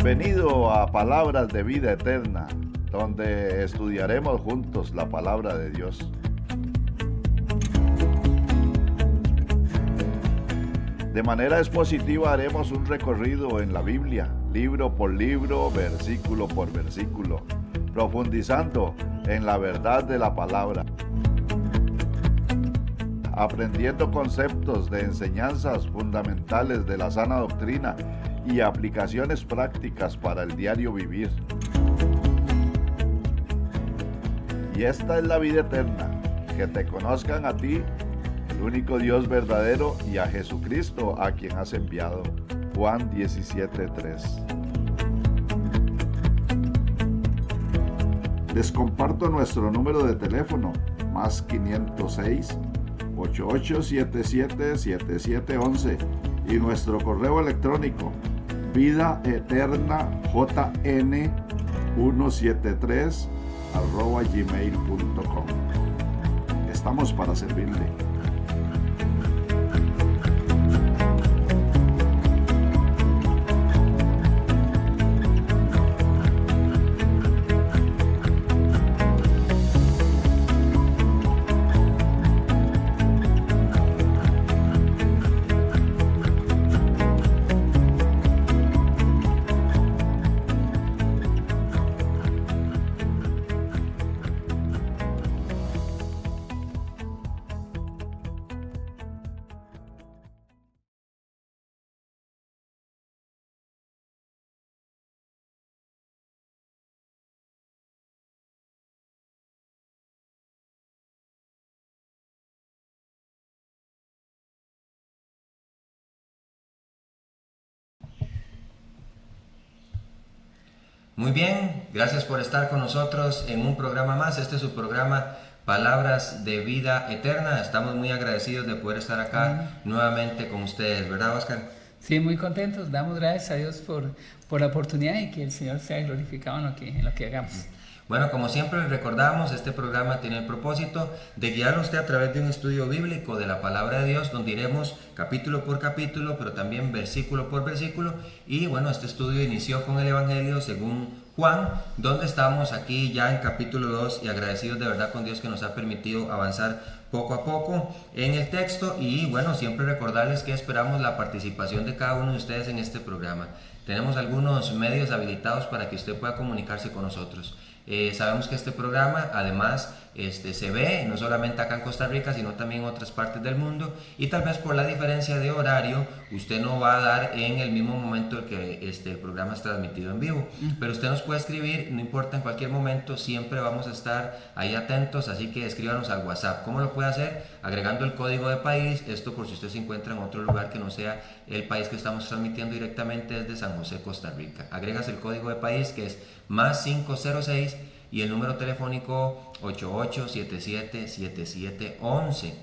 Bienvenido a Palabras de Vida Eterna, donde estudiaremos juntos la palabra de Dios. De manera expositiva haremos un recorrido en la Biblia, libro por libro, versículo por versículo, profundizando en la verdad de la palabra, aprendiendo conceptos de enseñanzas fundamentales de la sana doctrina y aplicaciones prácticas para el diario vivir. Y esta es la vida eterna, que te conozcan a ti, el único Dios verdadero, y a Jesucristo, a quien has enviado. Juan 17:3. Les comparto nuestro número de teléfono, más 506 8877 7711, y nuestro correo electrónico vidaeterna173@gmail.com. Estamos para servirle. Muy bien, gracias por estar con nosotros en un programa más. Este es su programa Palabras de Vida Eterna. Estamos muy agradecidos de poder estar acá nuevamente con ustedes, ¿verdad, Oscar? Sí, muy contentos. Damos gracias a Dios por la oportunidad y que el Señor sea glorificado en lo que hagamos. Bueno, como siempre les recordamos, este programa tiene el propósito de guiarlo a usted a través de un estudio bíblico de la palabra de Dios, donde iremos capítulo por capítulo, pero también versículo por versículo. Y bueno, este estudio inició con el Evangelio según Juan, donde estamos aquí ya en capítulo 2 y agradecidos de verdad con Dios que nos ha permitido avanzar poco a poco en el texto. Y bueno, siempre recordarles que esperamos la participación de cada uno de ustedes en este programa. Tenemos algunos medios habilitados para que usted pueda comunicarse con nosotros. Sabemos que este programa además se ve no solamente acá en Costa Rica, sino también en otras partes del mundo, y tal vez por la diferencia de horario usted no va a dar en el mismo momento en que el programa es transmitido en vivo, pero usted nos puede escribir, no importa, en cualquier momento, siempre vamos a estar ahí atentos, así que escríbanos al WhatsApp. ¿Cómo lo puede hacer? Agregando el código de país, esto por si usted se encuentra en otro lugar que no sea el país que estamos transmitiendo directamente desde San José, Costa Rica. Agregas el código de país, que es más 506, y el número telefónico 88777711.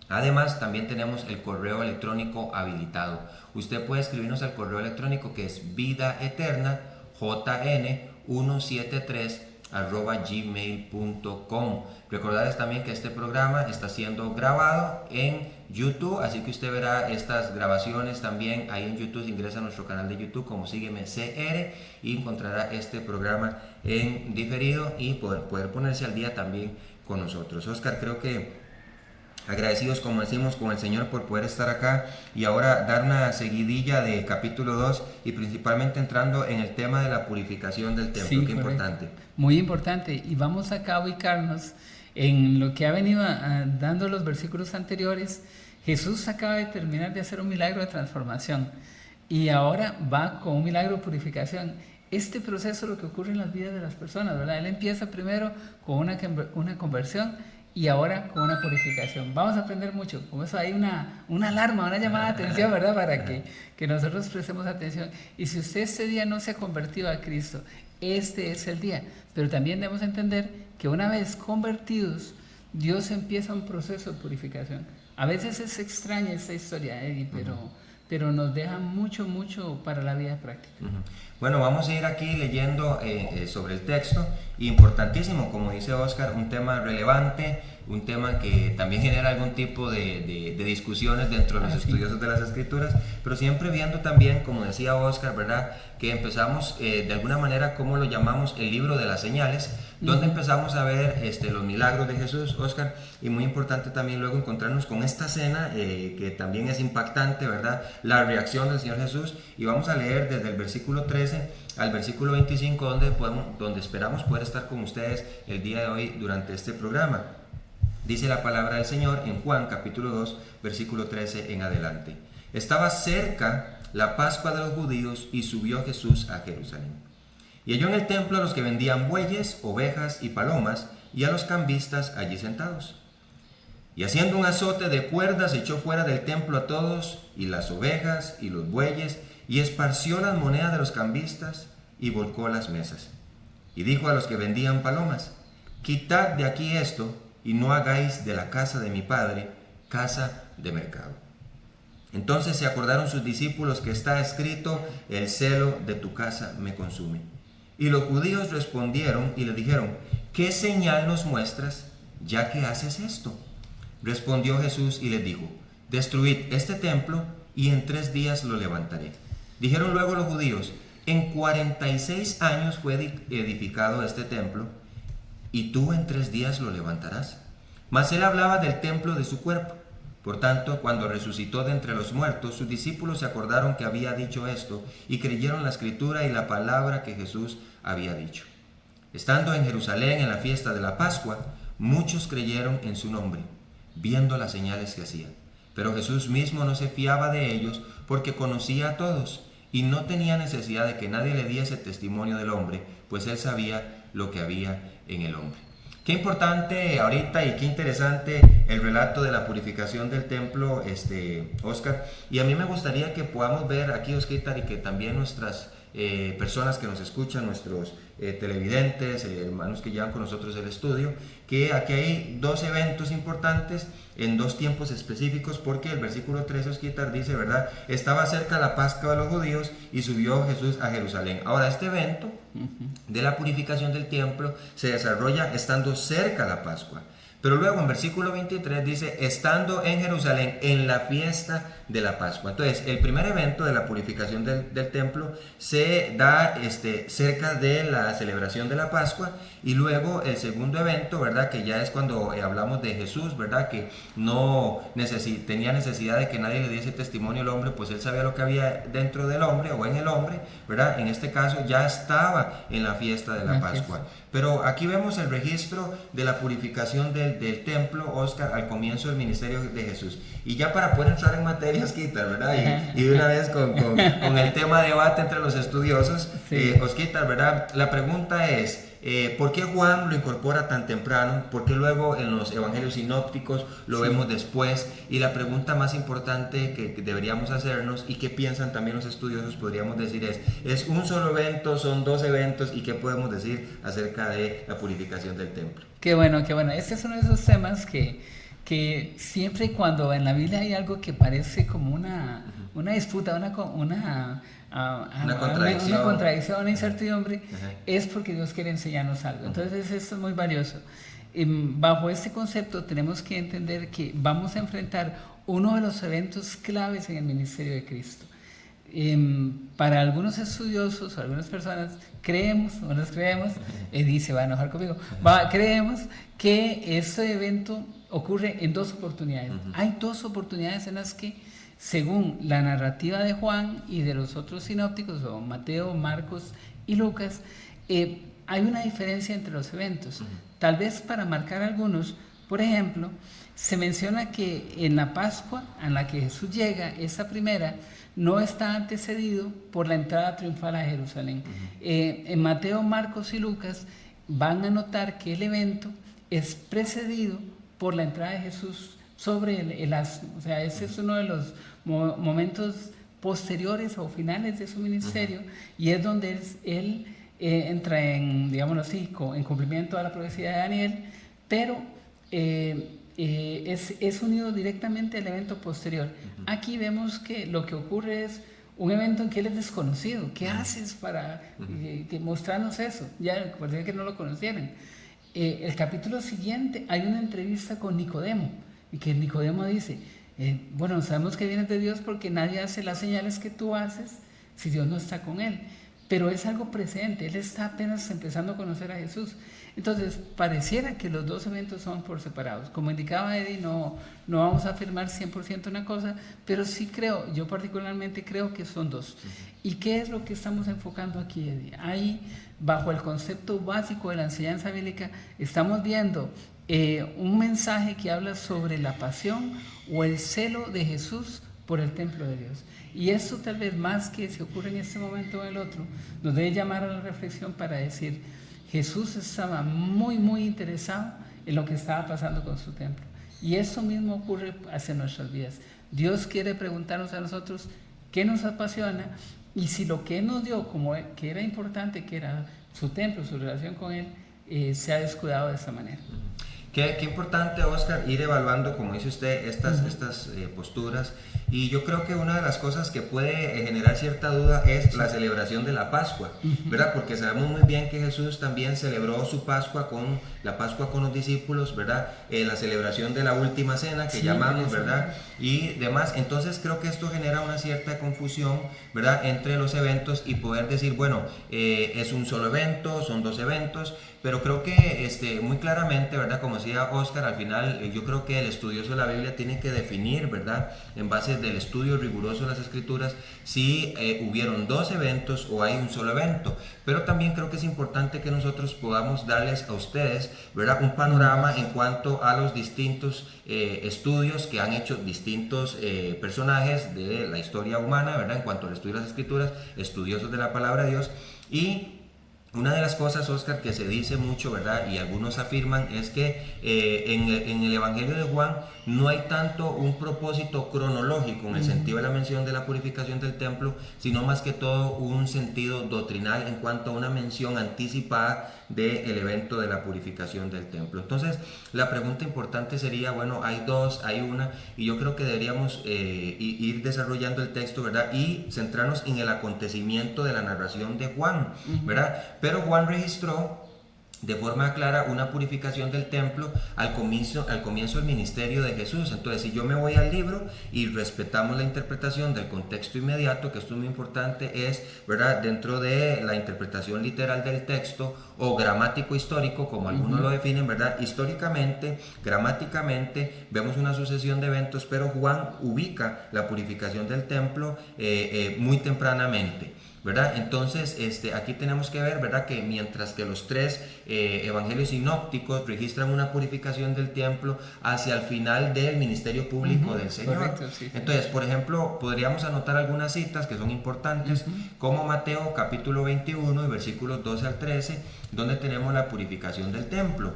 Además, también tenemos el correo electrónico habilitado. Usted puede escribirnos al correo electrónico, que es vidaeterna173@gmail.com. Recordarles también que este programa está siendo grabado en YouTube, así que usted verá estas grabaciones también ahí en YouTube. Ingresa a nuestro canal de YouTube como Sígueme CR y encontrará este programa en diferido y poder ponerse al día también con nosotros. Oscar, creo que agradecidos, como decimos, con el Señor por poder estar acá y ahora dar una seguidilla de capítulo 2 y principalmente entrando en el tema de la purificación del templo. Sí, Qué importante. Muy importante, y vamos acá a ubicarnos en lo que ha venido dando los versículos anteriores. Jesús acaba de terminar de hacer un milagro de transformación y ahora va con un milagro de purificación. Este proceso es lo que ocurre en las vidas de las personas, ¿verdad? Él empieza primero con una conversión y ahora con una purificación. Vamos a aprender mucho. Con eso hay una alarma, una llamada de atención, ¿verdad? Para que nosotros prestemos atención. Y si usted este día no se ha convertido a Cristo, este es el día. Pero también debemos entender que una vez convertidos, Dios empieza un proceso de purificación. A veces es extraña esta historia, Eddie, pero nos deja mucho, mucho para la vida práctica. Bueno, vamos a ir aquí leyendo sobre el texto, importantísimo, como dice Oscar, un tema relevante, un tema que también genera algún tipo de discusiones dentro de los estudiosos de las Escrituras, pero siempre viendo también, como decía Oscar, ¿verdad?, que empezamos de alguna manera, como lo llamamos, el libro de las señales, donde empezamos a ver los milagros de Jesús, Oscar, y muy importante también luego encontrarnos con esta escena que también es impactante, ¿verdad?, la reacción del Señor Jesús, y vamos a leer desde el versículo 13 al versículo 25, donde esperamos poder estar con ustedes el día de hoy durante este programa. Dice la palabra del Señor en Juan capítulo 2, versículo 13 en adelante. Estaba cerca la Pascua de los judíos y subió Jesús a Jerusalén. Y halló en el templo a los que vendían bueyes, ovejas y palomas, y a los cambistas allí sentados. Y haciendo un azote de cuerdas echó fuera del templo a todos, y las ovejas y los bueyes, y esparció las monedas de los cambistas, y volcó las mesas. Y dijo a los que vendían palomas: quitad de aquí esto, y no hagáis de la casa de mi padre casa de mercado. Entonces se acordaron sus discípulos que está escrito: el celo de tu casa me consume. Y los judíos respondieron y le dijeron: ¿qué señal nos muestras, ya que haces esto? Respondió Jesús y les dijo: destruid este templo y en 3 días lo levantaré. Dijeron luego los judíos: en 46 años fue edificado este templo, y tú en 3 días lo levantarás. Mas él hablaba del templo de su cuerpo. Por tanto, cuando resucitó de entre los muertos, sus discípulos se acordaron que había dicho esto, y creyeron la escritura y la palabra que Jesús había dicho. Estando en Jerusalén en la fiesta de la Pascua, muchos creyeron en su nombre, viendo las señales que hacía. Pero Jesús mismo no se fiaba de ellos, porque conocía a todos, y no tenía necesidad de que nadie le diese testimonio del hombre, pues él sabía lo que había en el hombre. Qué importante ahorita y qué interesante el relato de la purificación del templo, Oscar. Y a mí me gustaría que podamos ver aquí, Oscar, y que también nuestras personas que nos escuchan, nuestros televidentes, hermanos que llevan con nosotros el estudio, que aquí hay 2 eventos importantes en 2 tiempos específicos, porque el versículo 13, Osquitar, dice, ¿verdad? Estaba cerca la Pascua de los judíos y subió Jesús a Jerusalén. Ahora, este evento de la purificación del templo se desarrolla estando cerca la Pascua. Pero luego en versículo 23 dice, estando en Jerusalén en la fiesta de la Pascua. Entonces, el primer evento de la purificación del templo se da cerca de la celebración de la Pascua, y luego el segundo evento, ¿verdad?, que ya es cuando hablamos de Jesús, ¿verdad?, que no tenía necesidad de que nadie le diese testimonio al hombre, pues él sabía lo que había dentro del hombre o en el hombre, ¿verdad? En este caso ya estaba en la fiesta de la Pascua. Pero aquí vemos el registro de la purificación del templo, Oscar, al comienzo del ministerio de Jesús. Y ya para poder entrar en materia, Osquitar, ¿verdad? Y de una vez con el tema de debate entre los estudiosos, sí. Osquitar, ¿verdad? La pregunta es, ¿por qué Juan lo incorpora tan temprano? ¿Por qué luego en los evangelios sinópticos lo vemos después? Y la pregunta más importante que deberíamos hacernos, y que piensan también los estudiosos, podríamos decir ¿es un solo evento, son 2 eventos? ¿Y qué podemos decir acerca de la purificación del templo? Qué bueno, qué bueno. Este es uno de esos temas que siempre cuando en la Biblia hay algo que parece como una disputa, una contradicción, una incertidumbre, es porque Dios quiere enseñarnos algo. Entonces esto es muy valioso. Bajo este concepto tenemos que entender que vamos a enfrentar uno de los eventos claves en el ministerio de Cristo. Para algunos estudiosos o algunas personas creemos, dice, va a enojar conmigo, creemos que este evento ocurre en 2 oportunidades. Hay 2 oportunidades en las que, según la narrativa de Juan y de los otros sinópticos, o Mateo, Marcos y Lucas, hay una diferencia entre los eventos. Tal vez para marcar algunos, por ejemplo, se menciona que en la Pascua en la que Jesús llega, esta primera, no está antecedido por la entrada triunfal a Jerusalén. En Mateo, Marcos y Lucas van a notar que el evento es precedido por la entrada de Jesús sobre el asno. O sea, ese es uno de los momentos posteriores o finales de su ministerio, y es donde él entra en, digámoslo así, en cumplimiento a la profecía de Daniel, pero es unido directamente al evento posterior. Aquí vemos que lo que ocurre es un evento en que él es desconocido. ¿Qué haces para mostrarnos eso? Ya, parecía que no lo conocieran. El capítulo siguiente hay una entrevista con Nicodemo, y que Nicodemo dice, bueno, sabemos que vienes de Dios porque nadie hace las señales que tú haces si Dios no está con él. Pero es algo presente, él está apenas empezando a conocer a Jesús. Entonces, pareciera que los dos eventos son por separados. Como indicaba Eddie, no vamos a afirmar 100% una cosa, pero sí creo, yo particularmente creo que son dos. ¿Y qué es lo que estamos enfocando aquí, Eddie? Ahí, bajo el concepto básico de la enseñanza bíblica, estamos viendo un mensaje que habla sobre la pasión o el celo de Jesús por el templo de Dios. Y esto, tal vez más que se ocurre en este momento o en el otro, nos debe llamar a la reflexión para decir, Jesús estaba muy, muy interesado en lo que estaba pasando con su templo. Y eso mismo ocurre hacia nuestras vidas. Dios quiere preguntarnos a nosotros qué nos apasiona, y si lo que Él nos dio, como que era importante, que era su templo, su relación con Él, se ha descuidado de esa manera. Qué importante, Oscar, ir evaluando, como dice usted, estas posturas. Y yo creo que una de las cosas que puede generar cierta duda es la celebración de la Pascua, ¿verdad? Porque sabemos muy bien que Jesús también celebró su Pascua la Pascua con los discípulos, ¿verdad? La celebración de la última cena que llamamos, ¿verdad? Y demás. Entonces creo que esto genera una cierta confusión, ¿verdad? Entre los eventos y poder decir, bueno, es un solo evento, son dos eventos. Pero creo que muy claramente, ¿verdad? Como decía Oscar, al final yo creo que el estudioso de la Biblia tiene que definir, ¿verdad? En base del estudio riguroso de las Escrituras, si hubieron dos eventos o hay un solo evento. Pero también creo que es importante que nosotros podamos darles a ustedes, ¿verdad? Un panorama en cuanto a los distintos estudios que han hecho distintos personajes de la historia humana, ¿verdad? En cuanto al estudio de las Escrituras, estudiosos de la palabra de Dios. Y una de las cosas, Oscar, que se dice mucho, ¿verdad? Y algunos afirman, es que en el Evangelio de Juan no hay tanto un propósito cronológico en el sentido de la mención de la purificación del templo, sino más que todo un sentido doctrinal en cuanto a una mención anticipada del evento de la purificación del templo. Entonces, la pregunta importante sería, bueno, hay dos, hay una, y yo creo que deberíamos ir desarrollando el texto, ¿verdad? Y centrarnos en el acontecimiento de la narración de Juan, ¿verdad? Pero Juan registró de forma clara una purificación del templo al comienzo del ministerio de Jesús. Entonces, si yo me voy al libro y respetamos la interpretación del contexto inmediato, que esto es muy importante, es, ¿verdad?, dentro de la interpretación literal del texto o gramático histórico, como algunos lo definen, ¿verdad? Históricamente, gramáticamente, vemos una sucesión de eventos, pero Juan ubica la purificación del templo muy tempranamente, ¿verdad? Entonces, aquí tenemos que ver, ¿verdad?, que mientras que los tres evangelios sinópticos registran una purificación del templo hacia el final del ministerio público del Señor. Correcto, sí. Entonces, por ejemplo, podríamos anotar algunas citas que son importantes, como Mateo capítulo 21 y versículos 12 al 13, donde tenemos la purificación del templo.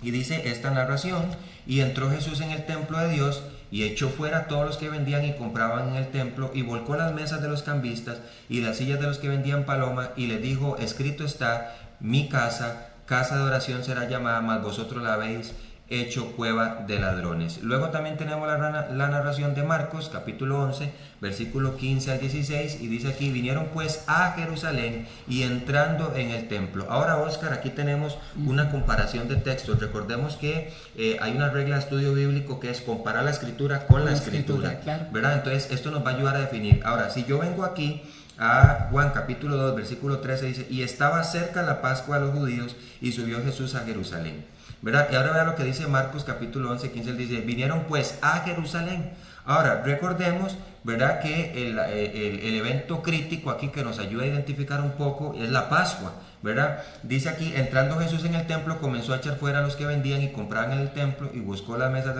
Y dice esta narración: y entró Jesús en el templo de Dios, y echó fuera a todos los que vendían y compraban en el templo, y volcó las mesas de los cambistas y las sillas de los que vendían palomas, y les dijo: escrito está, mi casa, casa de oración será llamada, mas vosotros la habéis hecho cueva de ladrones. Luego también tenemos la narración de Marcos, capítulo 11, versículo 15 al 16, y dice aquí: vinieron pues a Jerusalén y entrando en el templo. Ahora, Oscar, aquí tenemos una comparación de textos. Recordemos que hay una regla de estudio bíblico que es comparar la escritura con la escritura, claro. ¿verdad? Entonces, esto nos va a ayudar a definir. Ahora, si yo vengo aquí a Juan capítulo 2, versículo 13, dice: y estaba cerca la Pascua de los judíos, y subió Jesús a Jerusalén, ¿verdad? Y ahora vea lo que dice Marcos capítulo 11, 15, él dice: vinieron pues a Jerusalén. Ahora, recordemos, ¿verdad?, que el evento crítico aquí que nos ayuda a identificar un poco es la Pascua, ¿verdad? Dice aquí: entrando Jesús en el templo, comenzó a echar fuera a los que vendían y compraban en el templo, y volcó las mesas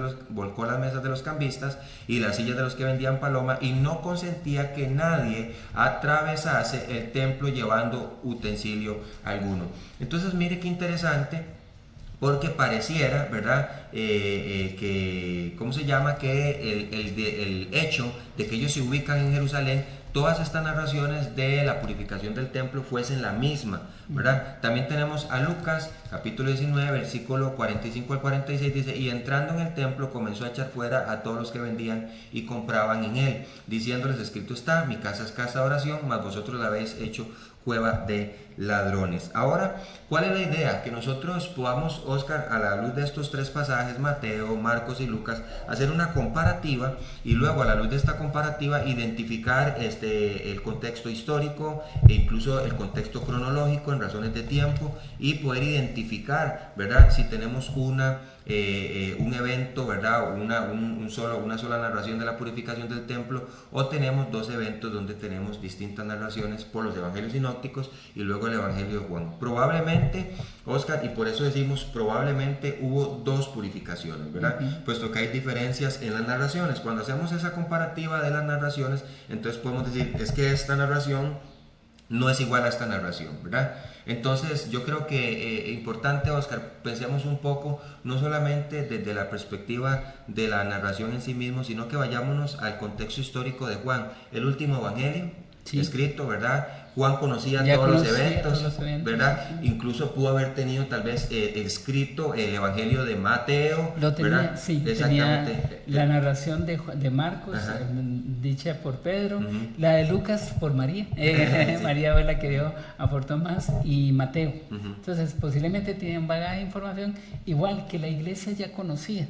de los cambistas y las sillas de los que vendían paloma, y no consentía que nadie atravesase el templo llevando utensilio alguno. Entonces, mire qué interesante, porque pareciera, ¿verdad? Que, ¿cómo se llama? Que el hecho de que ellos se ubican en Jerusalén, todas estas narraciones de la purificación del templo fuesen la misma, ¿verdad? También tenemos a Lucas, capítulo 19, versículo 45 al 46, dice, y entrando en el templo comenzó a echar fuera a todos los que vendían y compraban en él, diciéndoles, escrito está, mi casa es casa de oración, mas vosotros la habéis hecho cueva de ladrones. Ahora, ¿cuál es la idea? Que nosotros podamos, Oscar, a la luz de estos tres pasajes, Mateo, Marcos y Lucas, hacer una comparativa y luego a la luz de esta comparativa identificar el contexto histórico e incluso el contexto cronológico en razones de tiempo y poder identificar, ¿verdad? Si tenemos un evento, ¿verdad? Una sola narración de la purificación del templo, o tenemos dos eventos donde tenemos distintas narraciones por los evangelios sinópticos y luego el evangelio de Juan. Probablemente, Oscar, y por eso decimos probablemente hubo dos purificaciones, ¿verdad? Puesto que hay diferencias en las narraciones. Cuando hacemos esa comparativa de las narraciones, entonces podemos decir, es que esta narración no es igual a esta narración, ¿verdad? Entonces yo creo que importante, Oscar, pensemos un poco, no solamente desde la perspectiva de la narración en sí mismo, sino que vayámonos al contexto histórico de Juan, el último evangelio escrito, ¿verdad? Juan conocía todos los eventos, ¿verdad? Incluso pudo haber tenido tal vez escrito el evangelio de Mateo, lo tenía, ¿verdad? sí, tenía la narración de Marcos, dicha por Pedro, la de Lucas por María, María fue la que aportó más, y Mateo. Entonces posiblemente tenía un bagaje de información, igual que la iglesia ya conocía,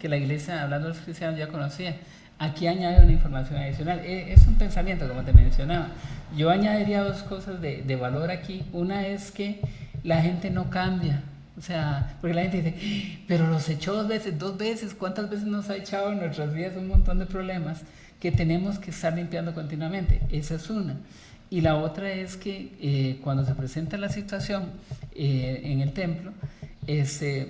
que la iglesia, hablando de los cristianos, ya conocía. Aquí añade una información adicional. Es un pensamiento, como te mencionaba. Yo añadiría dos cosas de valor aquí. Una es que la gente no cambia. O sea, porque la gente dice, pero los echó dos veces. ¿Cuántas veces nos ha echado en nuestras vidas un montón de problemas que tenemos que estar limpiando continuamente? Esa es una. Y la otra es que cuando se presenta la situación en el templo,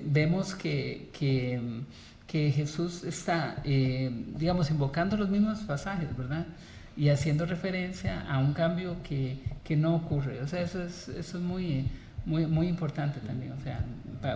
vemos que Jesús está, digamos, invocando los mismos pasajes, ¿verdad? Y haciendo referencia a un cambio que no ocurre. O sea, eso es muy, muy, muy importante también, o sea,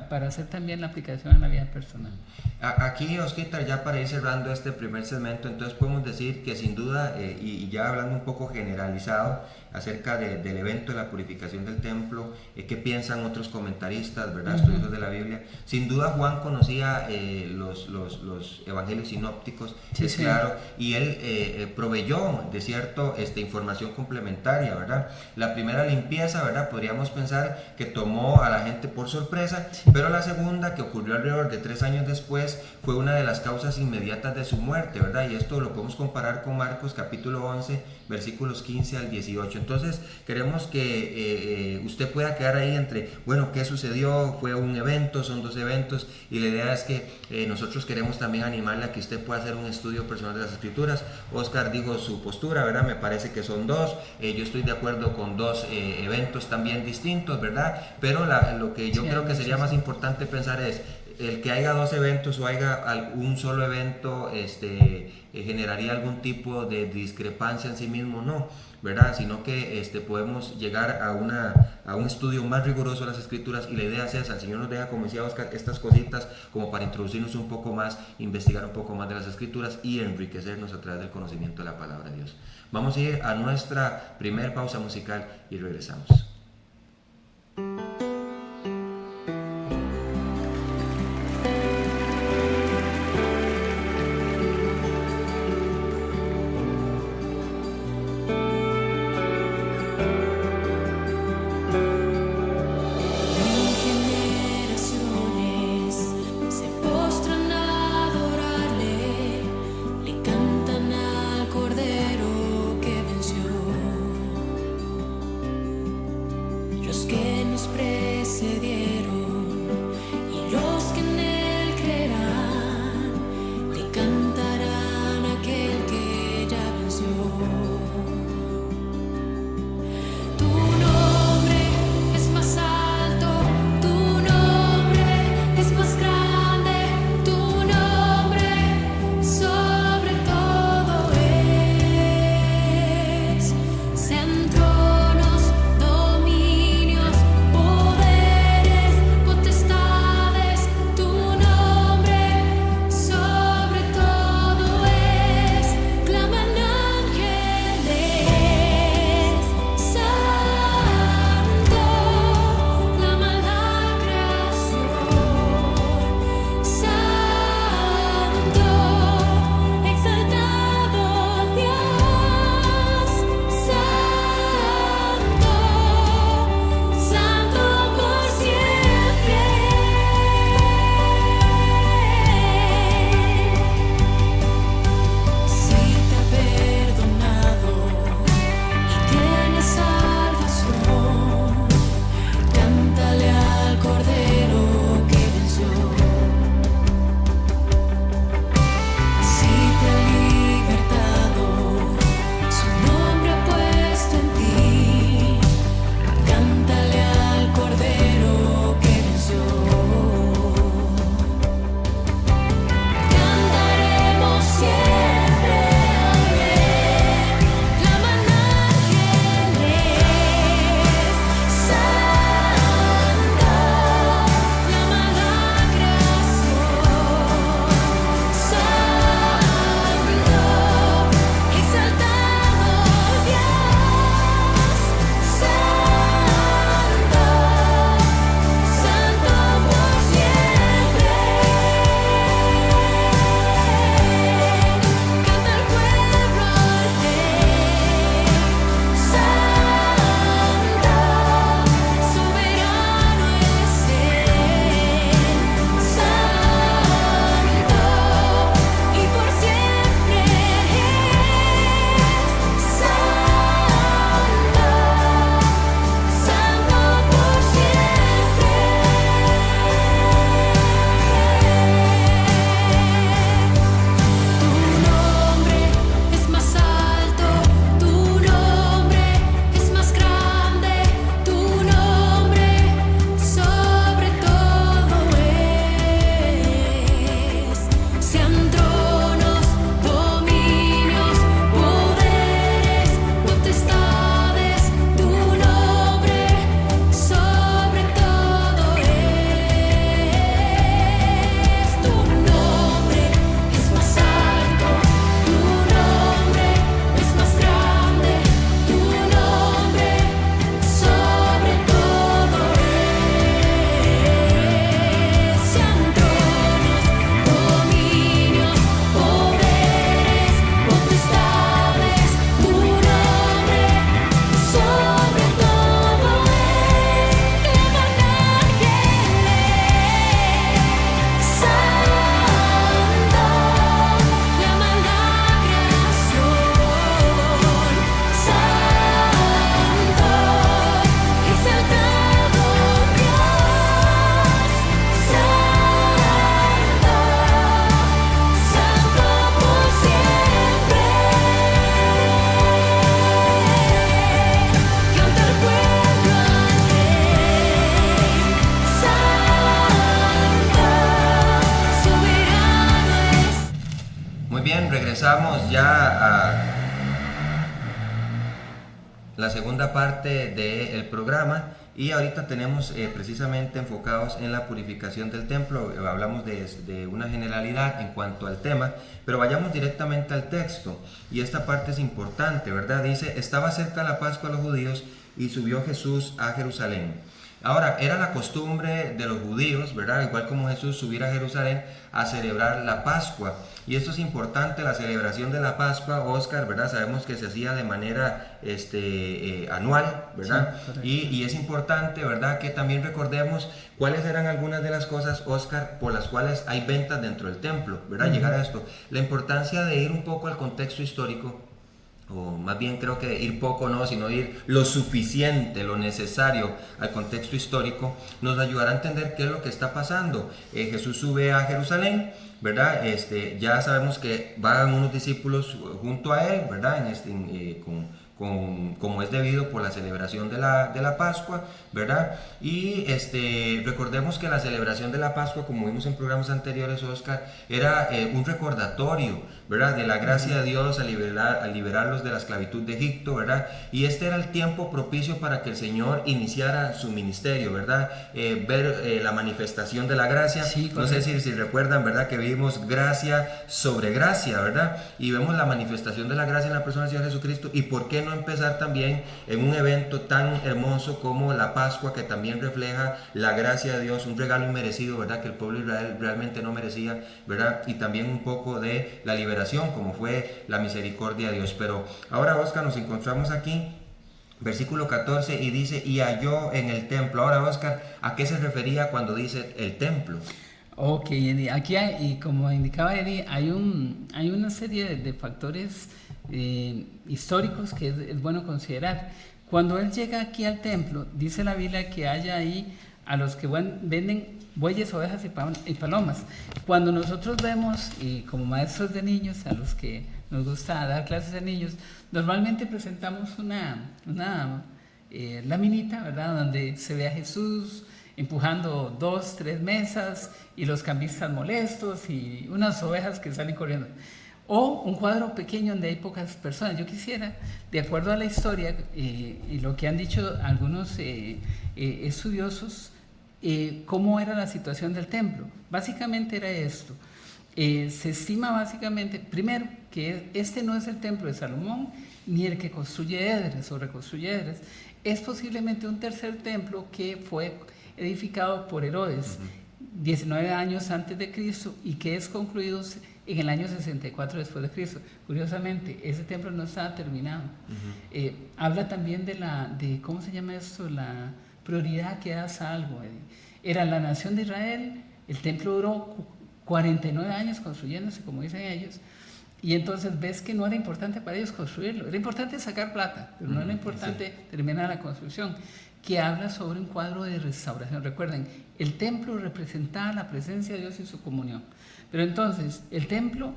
para hacer también la aplicación en la vida personal. Aquí, Osquitar, ya para ir cerrando este primer segmento, entonces podemos decir que sin duda, y ya hablando un poco generalizado acerca del evento de la purificación del templo, qué piensan otros comentaristas, ¿verdad? Estudiosos de la Biblia. Sin duda Juan conocía los evangelios sinópticos, es claro, y él proveyó de cierto información complementaria, ¿verdad? La primera limpieza, ¿verdad? Podríamos pensar que tomó a la gente por sorpresa, pero la segunda, que ocurrió alrededor de 3 años después, fue una de las causas inmediatas de su muerte, ¿verdad? Y esto lo podemos comparar con Marcos capítulo 11, versículos 15 al 18. Entonces queremos que usted pueda quedar ahí entre, bueno, ¿qué sucedió? ¿Fue un evento? ¿Son 2 eventos? Y la idea es que nosotros queremos también animarle a que usted pueda hacer un estudio personal de las Escrituras. Oscar dijo su postura, ¿verdad? Me parece que son 2. Yo estoy de acuerdo con 2 eventos también distintos, ¿verdad? Pero lo que yo creo que sería más importante pensar es, el que haya 2 eventos o haya un solo evento generaría algún tipo de discrepancia en sí mismo, no, ¿verdad? Sino que podemos llegar a un estudio más riguroso de las Escrituras, y la idea es esa. El Señor nos deja, como decía Oscar, estas cositas como para introducirnos un poco más, investigar un poco más de las Escrituras y enriquecernos a través del conocimiento de la palabra de Dios. Vamos a ir a nuestra primer pausa musical y regresamos. Cordero que venció. bien, regresamos ya a la segunda parte del programa y ahorita tenemos precisamente enfocados en la purificación del templo. Hablamos de una generalidad en cuanto al tema, pero vayamos directamente al texto, y esta parte es importante, ¿verdad? Dice: estaba cerca la Pascua de los judíos y subió Jesús a Jerusalén. Ahora, era la costumbre de los judíos, ¿verdad? Igual como Jesús, subir a Jerusalén a celebrar la Pascua. Y esto es importante, la celebración de la Pascua, Oscar, ¿verdad? Sabemos que se hacía de manera anual, ¿verdad? Sí, y es importante, ¿verdad?, que también recordemos cuáles eran algunas de las cosas, Oscar, por las cuales hay ventas dentro del templo, ¿verdad? Llegar a esto. La importancia de ir un poco al contexto histórico, o más bien creo que ir poco no, sino ir lo suficiente, lo necesario al contexto histórico, nos ayudará a entender qué es lo que está pasando. Jesús sube a Jerusalén, ¿verdad? Ya sabemos que van unos discípulos junto a él, ¿verdad? Como es debido por la celebración de la Pascua, ¿verdad? Y recordemos que la celebración de la Pascua, como vimos en programas anteriores, Oscar, era un recordatorio, ¿verdad?, de la gracia de Dios al liberarlos de la esclavitud de Egipto, ¿verdad? Y este era el tiempo propicio para que el Señor iniciara su ministerio, ¿verdad? Ver la manifestación de la gracia. Sí, no sé si recuerdan, ¿verdad?, que vimos gracia sobre gracia, ¿verdad? Y vemos la manifestación de la gracia en la persona del Señor Jesucristo. ¿Y por qué no empezar también en un evento tan hermoso como la Pascua, que también refleja la gracia de Dios, un regalo inmerecido, ¿verdad?, que el pueblo de Israel realmente no merecía, ¿verdad? Y también un poco de la liberación, como fue la misericordia de Dios. Pero ahora, Oscar, nos encontramos aquí, versículo 14, y dice: y halló en el templo. Ahora, Oscar, ¿a qué se refería cuando dice el templo? Ok, Eddie, aquí hay, y como indicaba Eddie, hay una serie de factores históricos que es bueno considerar. Cuando él llega aquí al templo, dice la Biblia que haya ahí a los que venden bueyes, ovejas y palomas. Cuando nosotros vemos, y como maestros de niños, a los que nos gusta dar clases de niños, normalmente presentamos una laminita, ¿verdad?, donde se ve a Jesús empujando 2, 3 mesas y los cambistas molestos y unas ovejas que salen corriendo. O un cuadro pequeño donde hay pocas personas. Yo quisiera, de acuerdo a la historia y lo que han dicho algunos estudiosos, cómo era la situación del templo. Básicamente era esto. Se estima básicamente, primero, que este no es el templo de Salomón, ni el que construye Edres o reconstruye Edres. Es posiblemente un tercer templo que fue edificado por Herodes 19 años antes de Cristo y que es concluido en el año 64 después de Cristo. Curiosamente, ese templo no estaba terminado. Habla también de ¿cómo se llama esto? La prioridad que das a algo. Era la nación de Israel, el templo duró 49 años construyéndose, como dicen ellos, y entonces ves que no era importante para ellos construirlo, era importante sacar plata, pero no era importante terminar la construcción, que habla sobre un cuadro de restauración. Recuerden, el templo representaba la presencia de Dios y su comunión, pero entonces el templo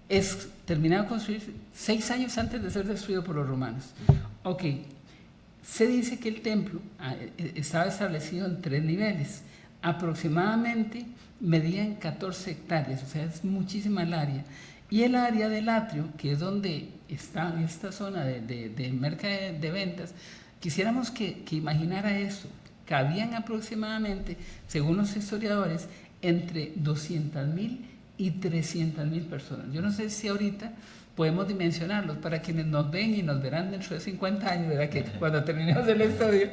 es terminado de construir 6 años antes de ser destruido por los romanos. Ok, se dice que el templo estaba establecido en 3 niveles, aproximadamente medían 14 hectáreas, o sea, es muchísima el área. Y el área del atrio, que es donde está esta zona de mercado de ventas, quisiéramos que imaginara eso. Cabían aproximadamente, según los historiadores, entre 200,000 y 300,000 personas. Yo no sé si ahorita podemos dimensionarlos para quienes nos ven y nos verán dentro de 50 años, ¿verdad? Que cuando terminemos el estudio,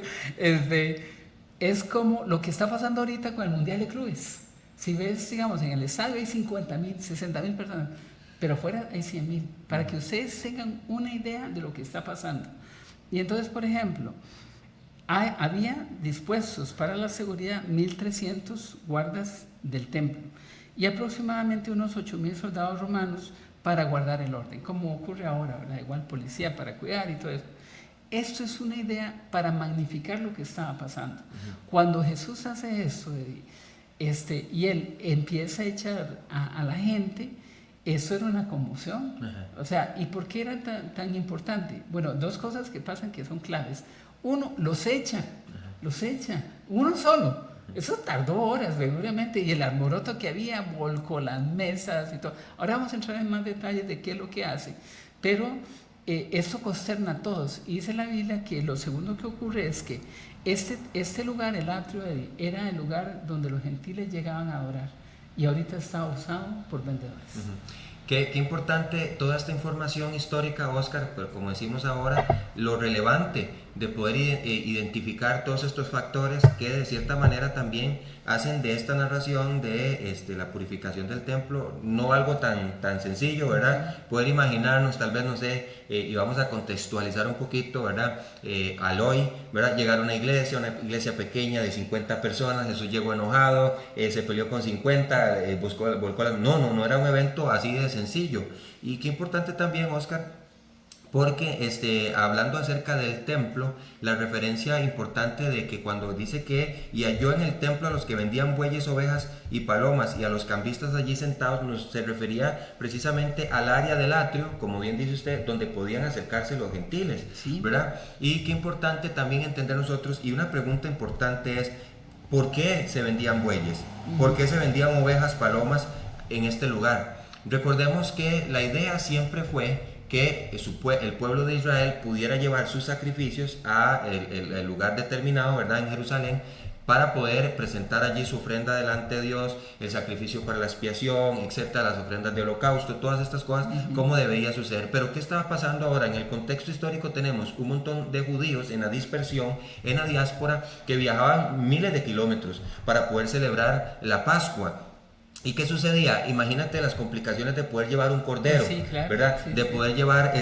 es como lo que está pasando ahorita con el Mundial de Clubes. Si ves, digamos, en el estadio hay 50,000, 60,000 personas, pero fuera hay 100,000, para que ustedes tengan una idea de lo que está pasando. Y entonces, por ejemplo, había dispuestos para la seguridad 1,300 guardas del templo y aproximadamente unos 8,000 soldados romanos para guardar el orden, como ocurre ahora, ¿verdad? Igual policía para cuidar y todo eso. Esto es una idea para magnificar lo que estaba pasando. Cuando Jesús hace eso, y él empieza a echar a la gente, eso era una conmoción. O sea, ¿y por qué era tan importante? Bueno, 2 cosas que pasan que son claves. Uno, los echa, uno solo. Eso tardó horas, seguramente, y el alboroto que había volcó las mesas y todo. Ahora vamos a entrar en más detalles de qué es lo que hace, pero esto consterna a todos. Y dice la Biblia que lo segundo que ocurre es que este lugar, el atrio, era el lugar donde los gentiles llegaban a adorar, y ahorita está usado por vendedores. Qué importante toda esta información histórica, Oscar, pero como decimos ahora, lo relevante de poder identificar todos estos factores que de cierta manera también hacen de esta narración de la purificación del templo no algo tan sencillo, ¿verdad? Poder imaginarnos, tal vez, no sé, y vamos a contextualizar un poquito, ¿verdad? Al hoy, ¿verdad? Llegar a una iglesia pequeña de 50 personas, Jesús llegó enojado, se peleó con 50, volcó las... No era un evento así de sencillo. Y qué importante también, Oscar, porque hablando acerca del templo, la referencia importante de que cuando dice que y halló en el templo a los que vendían bueyes, ovejas y palomas y a los cambistas allí sentados, se refería precisamente al área del atrio, como bien dice usted, donde podían acercarse los gentiles, sí, ¿verdad? Y qué importante también entender nosotros, y una pregunta importante es, ¿por qué se vendían bueyes? ¿Por qué se vendían ovejas, palomas en este lugar? Recordemos que la idea siempre fue que el pueblo de Israel pudiera llevar sus sacrificios a el lugar determinado, ¿verdad? En Jerusalén, para poder presentar allí su ofrenda delante de Dios, el sacrificio para la expiación, etcétera, las ofrendas de holocausto, todas estas cosas, cómo debería suceder. Pero ¿qué estaba pasando ahora? En el contexto histórico tenemos un montón de judíos en la dispersión, en la diáspora, que viajaban miles de kilómetros para poder celebrar la Pascua. ¿Y qué sucedía? Imagínate las complicaciones de poder llevar un cordero, sí, claro, ¿verdad? Sí, de poder llevar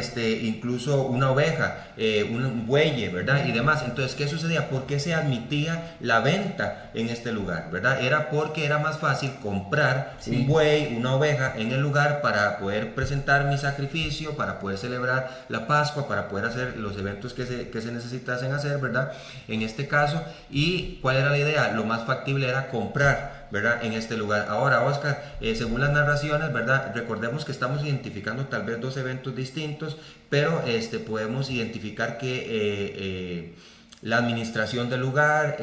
incluso una oveja, un buey, ¿verdad? Y demás. Entonces, ¿qué sucedía? ¿Por qué se admitía la venta en este lugar, ¿verdad? Era porque era más fácil comprar un buey, una oveja en el lugar para poder presentar mi sacrificio, para poder celebrar la Pascua, para poder hacer los eventos que se necesitasen hacer, ¿verdad? En este caso, ¿y cuál era la idea? Lo más factible era comprar, ¿verdad? En este lugar. Ahora, Oscar, según las narraciones, ¿verdad? Recordemos que estamos identificando tal vez dos eventos distintos, pero podemos identificar que la administración del lugar,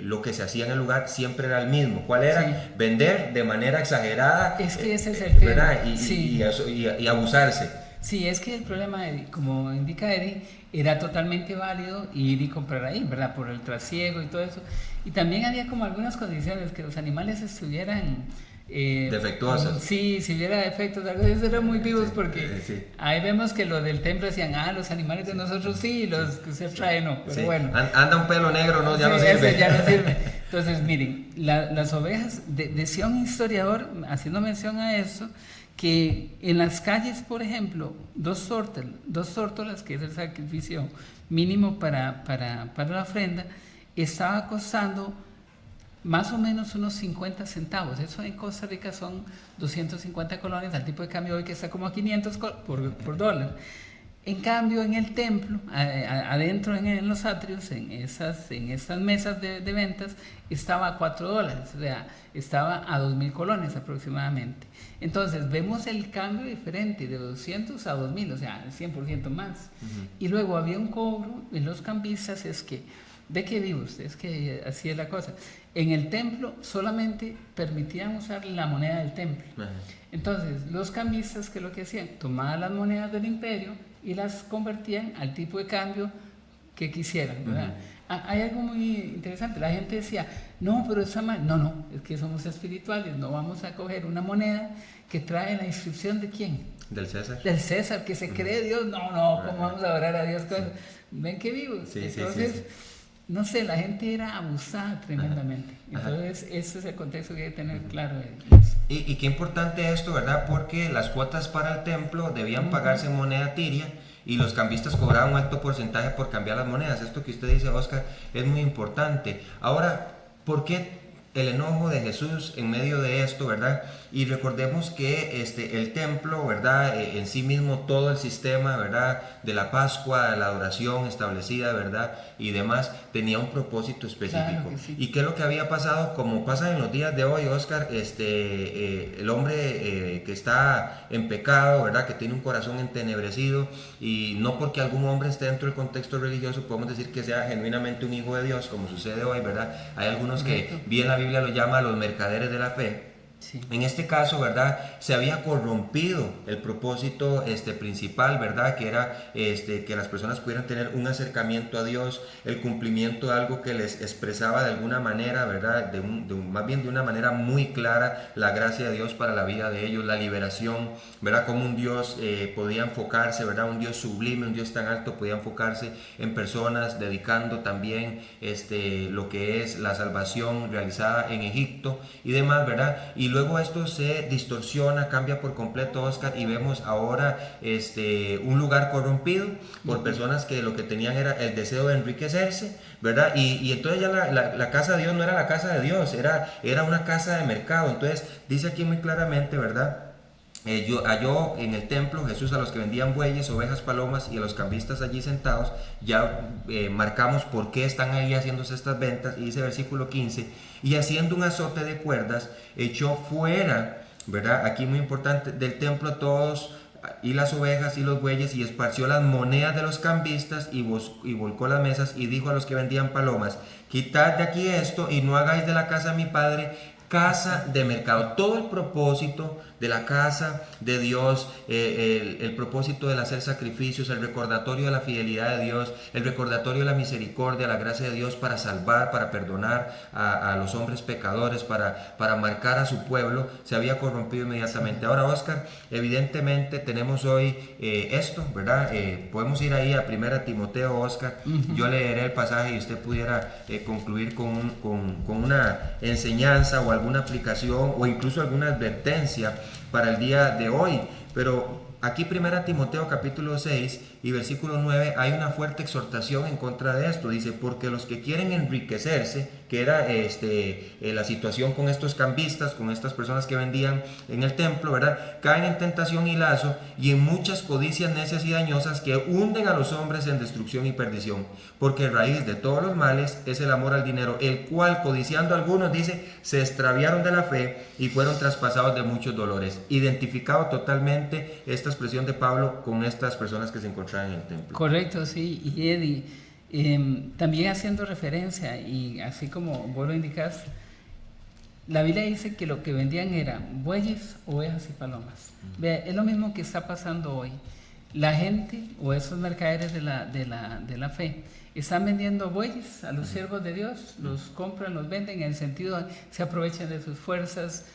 lo que se hacía en el lugar siempre era el mismo. ¿Cuál era? Sí. Vender de manera exagerada, Es que ese es el tema, ¿verdad? sí. Y abusarse. Sí, es que el problema, como indica Eddie, era totalmente válido ir y comprar ahí, ¿verdad? Por el trasiego y todo eso. Y también había como algunas condiciones, que los animales estuvieran... defectuosos. Sí, si hubiera defectos, algo de eso eran muy vivos, porque sí. ahí vemos que lo del templo decían, los animales de nosotros sí, los que usted trae no, pero bueno. Anda un pelo negro, ¿no? Ya no sirve. Ese ya no sirve. Entonces, miren, las ovejas, decía un historiador, haciendo mención a eso, que en las calles, por ejemplo, dos tórtolas, que es el sacrificio mínimo para la ofrenda, estaba costando más o menos unos 50 centavos. Eso en Costa Rica son 250 colones, al tipo de cambio hoy que está como a 500 por dólar. En cambio, en el templo, adentro en los atrios, en estas mesas de ventas, estaba a $4, o sea, estaba a 2,000 colones aproximadamente. Entonces, vemos el cambio diferente de 200 a 2,000, o sea, 100% más. Y luego había un cobro en los cambistas, es que, ¿de qué vive usted? Es que así es la cosa. En el templo solamente permitían usar la moneda del templo. Entonces, los cambistas, ¿qué es lo que hacían? Tomaban las monedas del imperio y las convertían al tipo de cambio que quisieran, ¿verdad? Hay algo muy interesante, la gente decía, no, pero está mal. No, es que somos espirituales, no vamos a coger una moneda que trae la inscripción de ¿quién? Del César. Del César, que se cree Dios. No, ¿cómo vamos a orar a Dios? ¿Ven qué vivos? Sí, entonces, sí. no sé, la gente era abusada tremendamente. Entonces, ese es el contexto que hay que tener claro. Y qué importante esto, ¿verdad? Porque las cuotas para el templo debían pagarse en moneda tiria y los cambistas cobraban un alto porcentaje por cambiar las monedas. Esto que usted dice, Oscar, es muy importante. Ahora, ¿por qué el enojo de Jesús en medio de esto, ¿verdad? Y recordemos que el templo, ¿verdad? En sí mismo todo el sistema, ¿verdad? De la Pascua, de la adoración establecida, ¿verdad? Y demás, tenía un propósito específico. Claro que sí. ¿Y qué es lo que había pasado? Como pasa en los días de hoy, Oscar, el hombre que está en pecado, ¿verdad? Que tiene un corazón entenebrecido, y no porque algún hombre esté dentro del contexto religioso podemos decir que sea genuinamente un hijo de Dios, como sucede hoy, ¿verdad? Hay algunos que bien la Biblia lo llama los mercaderes de la fe. Sí. En este caso, ¿verdad? Se había corrompido el propósito principal, ¿verdad? Que era que las personas pudieran tener un acercamiento a Dios, el cumplimiento de algo que les expresaba de alguna manera, ¿verdad? Más bien de una manera muy clara la gracia de Dios para la vida de ellos, la liberación, ¿verdad? Como un Dios podía enfocarse, ¿verdad? Un Dios sublime, un Dios tan alto podía enfocarse en personas, dedicando también lo que es la salvación realizada en Egipto y demás, ¿verdad? Y luego esto se distorsiona, cambia por completo, Oscar, y vemos ahora un lugar corrompido por personas que lo que tenían era el deseo de enriquecerse, ¿verdad? Y entonces ya la casa de Dios no era la casa de Dios, era una casa de mercado. Entonces dice aquí muy claramente, ¿verdad? Halló en el templo Jesús a los que vendían bueyes, ovejas, palomas, y a los cambistas allí sentados. Ya marcamos por qué están ahí haciéndose estas ventas, y dice versículo 15, y haciendo un azote de cuerdas, echó fuera, ¿verdad? Aquí muy importante, del templo todos, y las ovejas y los bueyes, y esparció las monedas de los cambistas, y volcó las mesas, y dijo a los que vendían palomas, quitad de aquí esto, y no hagáis de la casa de mi padre casa de mercado. Todo el propósito de la casa de Dios, el propósito del hacer sacrificios, el recordatorio de la fidelidad de Dios, el recordatorio de la misericordia, la gracia de Dios para salvar, para perdonar a los hombres pecadores, para marcar a su pueblo, se había corrompido inmediatamente. Ahora, Oscar, evidentemente tenemos hoy esto, ¿verdad? Podemos ir ahí a 1 Timoteo, Oscar. Yo leeré el pasaje y usted pudiera concluir con una enseñanza o alguna aplicación o incluso alguna advertencia para el día de hoy. Pero aquí 1 Timoteo capítulo 6 y versículo 9 hay una fuerte exhortación en contra de esto. Dice, porque los que quieren enriquecerse, que era la situación con estos cambistas, con estas personas que vendían en el templo, ¿verdad? Caen en tentación y lazo y en muchas codicias necias y dañosas que hunden a los hombres en destrucción y perdición, porque raíz de todos los males es el amor al dinero, el cual codiciando algunos, dice, se extraviaron de la fe y fueron traspasados de muchos dolores. Identificado totalmente esta expresión de Pablo con estas personas que se encontraban en el templo. Correcto, sí. Y Eddie, también haciendo referencia, y así como vos lo indicas, la Biblia dice que lo que vendían eran bueyes, ovejas y palomas. Vea, es lo mismo que está pasando hoy. La gente o esos mercaderes de la fe están vendiendo bueyes a los siervos de Dios, los compran, los venden, en el sentido de se aprovechan de sus fuerzas,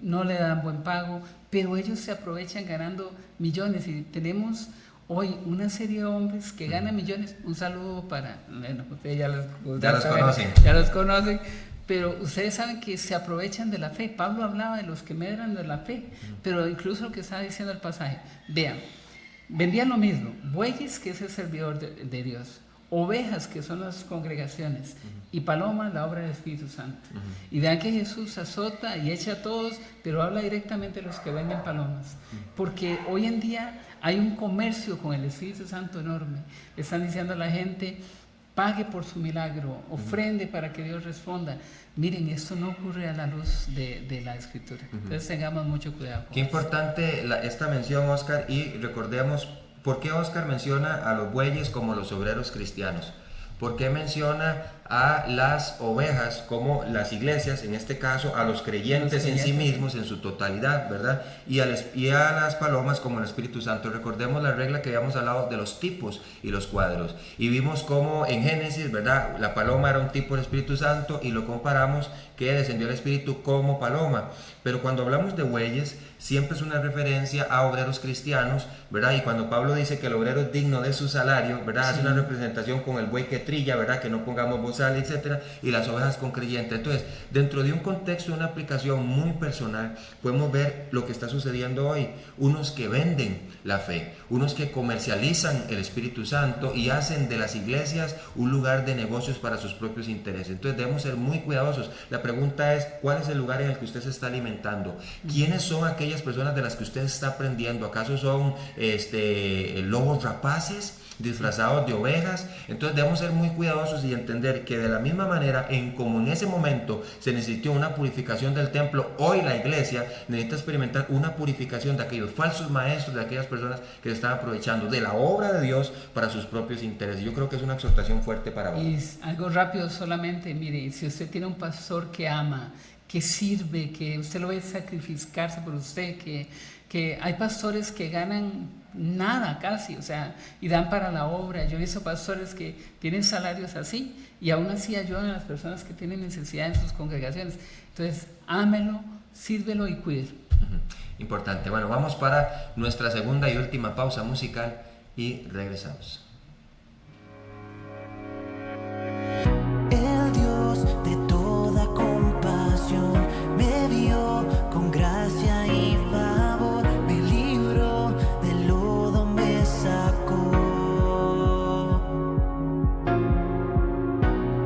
no le dan buen pago, pero ellos se aprovechan ganando millones. Y tenemos hoy una serie de hombres que ganan millones. Un saludo para, bueno, ustedes ya los conocen, pero ustedes saben que se aprovechan de la fe. Pablo hablaba de los que medran de la fe, pero incluso lo que estaba diciendo el pasaje, vean, vendían lo mismo, bueyes, que es el servidor de Dios, ovejas, que son las congregaciones, y palomas, la obra del Espíritu Santo. Y vean que Jesús azota y echa a todos, pero habla directamente de los que venden palomas, porque hoy en día hay un comercio con el Espíritu Santo enorme. Le están diciendo a la gente, pague por su milagro, ofrende para que Dios responda. Miren, esto no ocurre a la luz de la Escritura. Entonces tengamos mucho cuidado. Qué importante esta mención, Oscar, y recordemos por qué Oscar menciona a los bueyes como los obreros cristianos. ¿Por qué menciona a las ovejas como las iglesias, en este caso a los creyentes en sí mismos, en su totalidad, ¿verdad? Y a las palomas como el Espíritu Santo? Recordemos la regla que habíamos hablado de los tipos y los cuadros. Y vimos cómo en Génesis, ¿verdad? La paloma era un tipo del Espíritu Santo y lo comparamos que descendió el Espíritu como paloma. Pero cuando hablamos de bueyes, siempre es una referencia a obreros cristianos, ¿verdad? Y cuando Pablo dice que el obrero es digno de su salario, ¿verdad? Sí. Hace una representación con el buey que trilla, ¿verdad? Que no pongamos voz sal, etcétera, y las ovejas con creyente. Entonces, dentro de un contexto, de una aplicación muy personal, podemos ver lo que está sucediendo hoy. Unos que venden la fe, unos que comercializan el Espíritu Santo y hacen de las iglesias un lugar de negocios para sus propios intereses. Entonces debemos ser muy cuidadosos. La pregunta es, ¿cuál es el lugar en el que usted se está alimentando? ¿Quiénes son aquellas personas de las que usted está aprendiendo? ¿Acaso son lobos rapaces disfrazados de ovejas? Entonces debemos ser muy cuidadosos y entender que de la misma manera como en ese momento se necesitó una purificación del templo, hoy la iglesia necesita experimentar una purificación de aquellos falsos maestros, de aquellas personas que se están aprovechando de la obra de Dios para sus propios intereses. Yo creo que es una exhortación fuerte para hoy. Y algo rápido solamente, mire, si usted tiene un pastor que ama, que sirve, que usted lo ve sacrificarse por usted, que hay pastores que ganan nada casi, o sea, y dan para la obra. Yo he visto pastores que tienen salarios así y aún así ayudan a las personas que tienen necesidad en sus congregaciones. Entonces, ámelo, sírvelo y cuídelo. Importante. Bueno, vamos para nuestra segunda y última pausa musical y regresamos. El Dios de toda compasión me vio con gracia y favor, me libró del lodo, me sacó,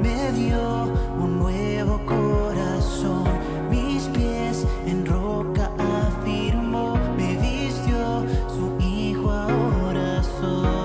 me dio un nuevo corazón, mis pies en roca afirmó, me vistió su hijo ahora soy.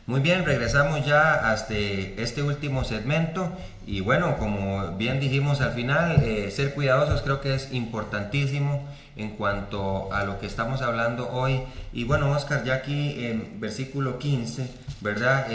Muy bien, regresamos ya hasta este último segmento y bueno, como bien dijimos al final, ser cuidadosos creo que es importantísimo en cuanto a lo que estamos hablando hoy. Y bueno, Oscar, ya aquí en versículo 15, ¿verdad?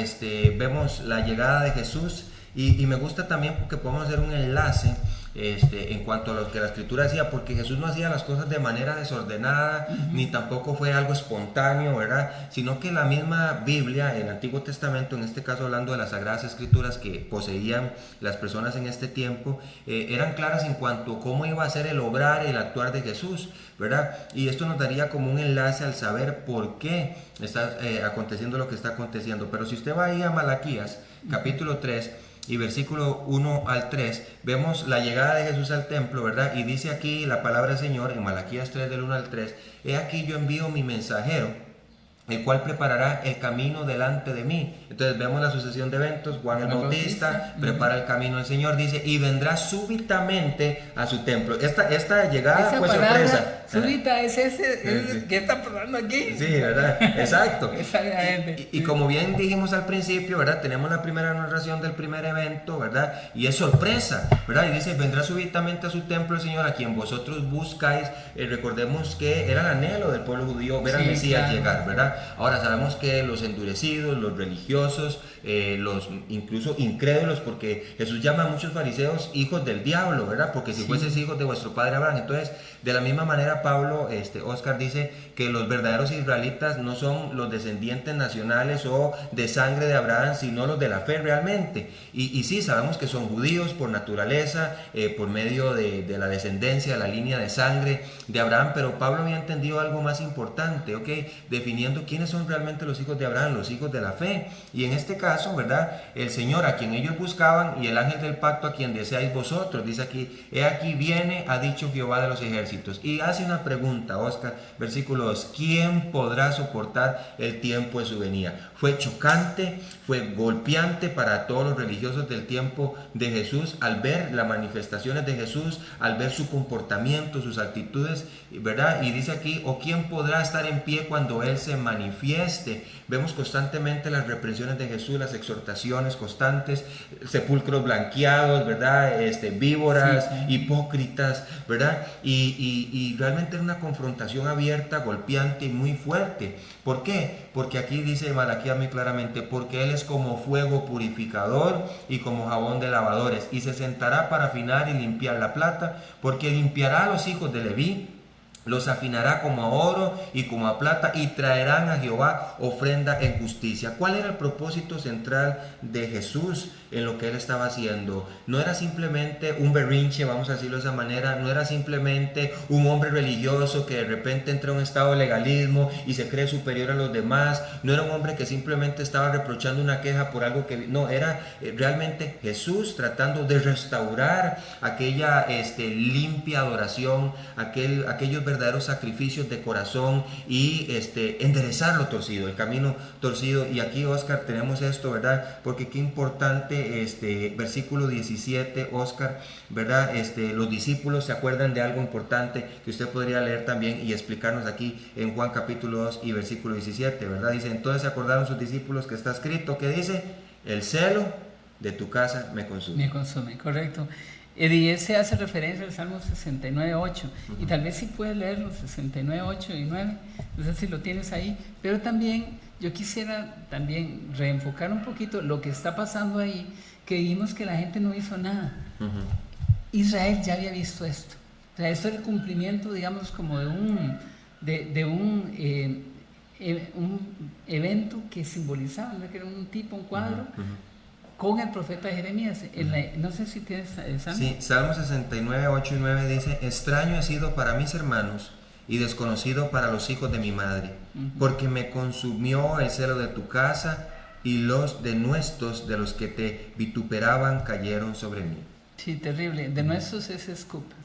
Vemos la llegada de Jesús y me gusta también porque podemos hacer un enlace en cuanto a lo que la escritura decía, porque Jesús no hacía las cosas de manera desordenada, ni tampoco fue algo espontáneo, ¿verdad? Sino que la misma Biblia, el Antiguo Testamento, en este caso hablando de las Sagradas Escrituras que poseían las personas en este tiempo, eran claras en cuanto a cómo iba a ser el obrar, el actuar de Jesús, ¿verdad? Y esto nos daría como un enlace al saber por qué está aconteciendo lo que está aconteciendo. Pero si usted va ahí a Malaquías, capítulo 3, y versículo 1 al 3, vemos la llegada de Jesús al templo, ¿verdad? Y dice aquí la palabra del Señor en Malaquías 3 del 1 al 3, he aquí yo envío mi mensajero, el cual preparará el camino delante de mí. Entonces vemos la sucesión de eventos. Juan el Bautista prepara el camino del Señor, dice, y vendrá súbitamente a su templo. Esta llegada esa fue palabra, sorpresa. Súbita es ese ¿qué está pasando aquí? Sí, ¿verdad? Exacto. Exactamente. Y como bien dijimos al principio, ¿verdad? Tenemos la primera narración del primer evento, ¿verdad? Y es sorpresa, ¿verdad? Y dice, vendrá súbitamente a su templo el Señor, a quien vosotros buscáis. Recordemos que era el anhelo del pueblo judío ver al Mesías llegar, ¿verdad? Ahora sabemos que los endurecidos, los religiosos, los incluso incrédulos, porque Jesús llama a muchos fariseos hijos del diablo, ¿verdad? Porque si fueses hijos de vuestro padre Abraham. Entonces, de la misma manera Pablo, Oscar dice que los verdaderos israelitas no son los descendientes nacionales o de sangre de Abraham, sino los de la fe realmente. Y sí, sabemos que son judíos por naturaleza, por medio de la descendencia, la línea de sangre de Abraham, pero Pablo había entendido algo más importante, ¿ok? Definiendo quiénes son realmente los hijos de Abraham, los hijos de la fe. Y en este caso, ¿verdad? El Señor a quien ellos buscaban y el ángel del pacto a quien deseáis vosotros. Dice aquí, he aquí viene, ha dicho Jehová de los ejércitos. Y hace una pregunta, Oscar, versículo 2, ¿quién podrá soportar el tiempo de su venida? Fue chocante, fue golpeante para todos los religiosos del tiempo de Jesús al ver las manifestaciones de Jesús, al ver su comportamiento, sus actitudes, ¿verdad? Y dice aquí, ¿o quién podrá estar en pie cuando Él se manifieste? Vemos constantemente las reprensiones de Jesús, las exhortaciones constantes, sepulcros blanqueados, ¿verdad? Víboras, hipócritas, ¿verdad? Y realmente era una confrontación abierta, golpeante y muy fuerte. ¿Por qué? Porque aquí dice Malaquías muy claramente, porque Él es como fuego purificador y como jabón de lavadores, y se sentará para afinar y limpiar la plata, porque limpiará a los hijos de Leví, los afinará como a oro y como a plata, y traerán a Jehová ofrenda en justicia. ¿Cuál era el propósito central de Jesús en lo que Él estaba haciendo? No era simplemente un berrinche, vamos a decirlo de esa manera, no era simplemente un hombre religioso que de repente entra en un estado de legalismo y se cree superior a los demás, no era un hombre que simplemente estaba reprochando una queja por algo que... No, era realmente Jesús tratando de restaurar aquella limpia adoración, aquellos verdaderos sacrificios de corazón y enderezar lo torcido, el camino torcido. Y aquí, Oscar, tenemos esto, ¿verdad? Porque qué importante, versículo 17, Oscar, ¿verdad? Los discípulos se acuerdan de algo importante que usted podría leer también y explicarnos aquí en Juan capítulo 2 y versículo 17, ¿verdad? Dice, entonces se acordaron sus discípulos que está escrito, que dice, el celo de tu casa me consume. Me consume, correcto. Y ese hace referencia al Salmo 69.8, y tal vez sí puedes leer los 69.8 y 9, no sé si lo tienes ahí, pero también yo quisiera también reenfocar un poquito lo que está pasando ahí, que vimos que la gente no hizo nada. Israel ya había visto esto, o sea, esto era el cumplimiento, digamos, como de un evento que simbolizaba, ¿no? Que era un tipo, un cuadro, con el profeta Jeremías. No sé si tienes Salmo. Sí, Salmo 69, 8 y 9 dice, extraño he sido para mis hermanos y desconocido para los hijos de mi madre, porque me consumió el celo de tu casa y los denuestos de los que te vituperaban cayeron sobre mí. Sí, terrible. Denuestos es escupas.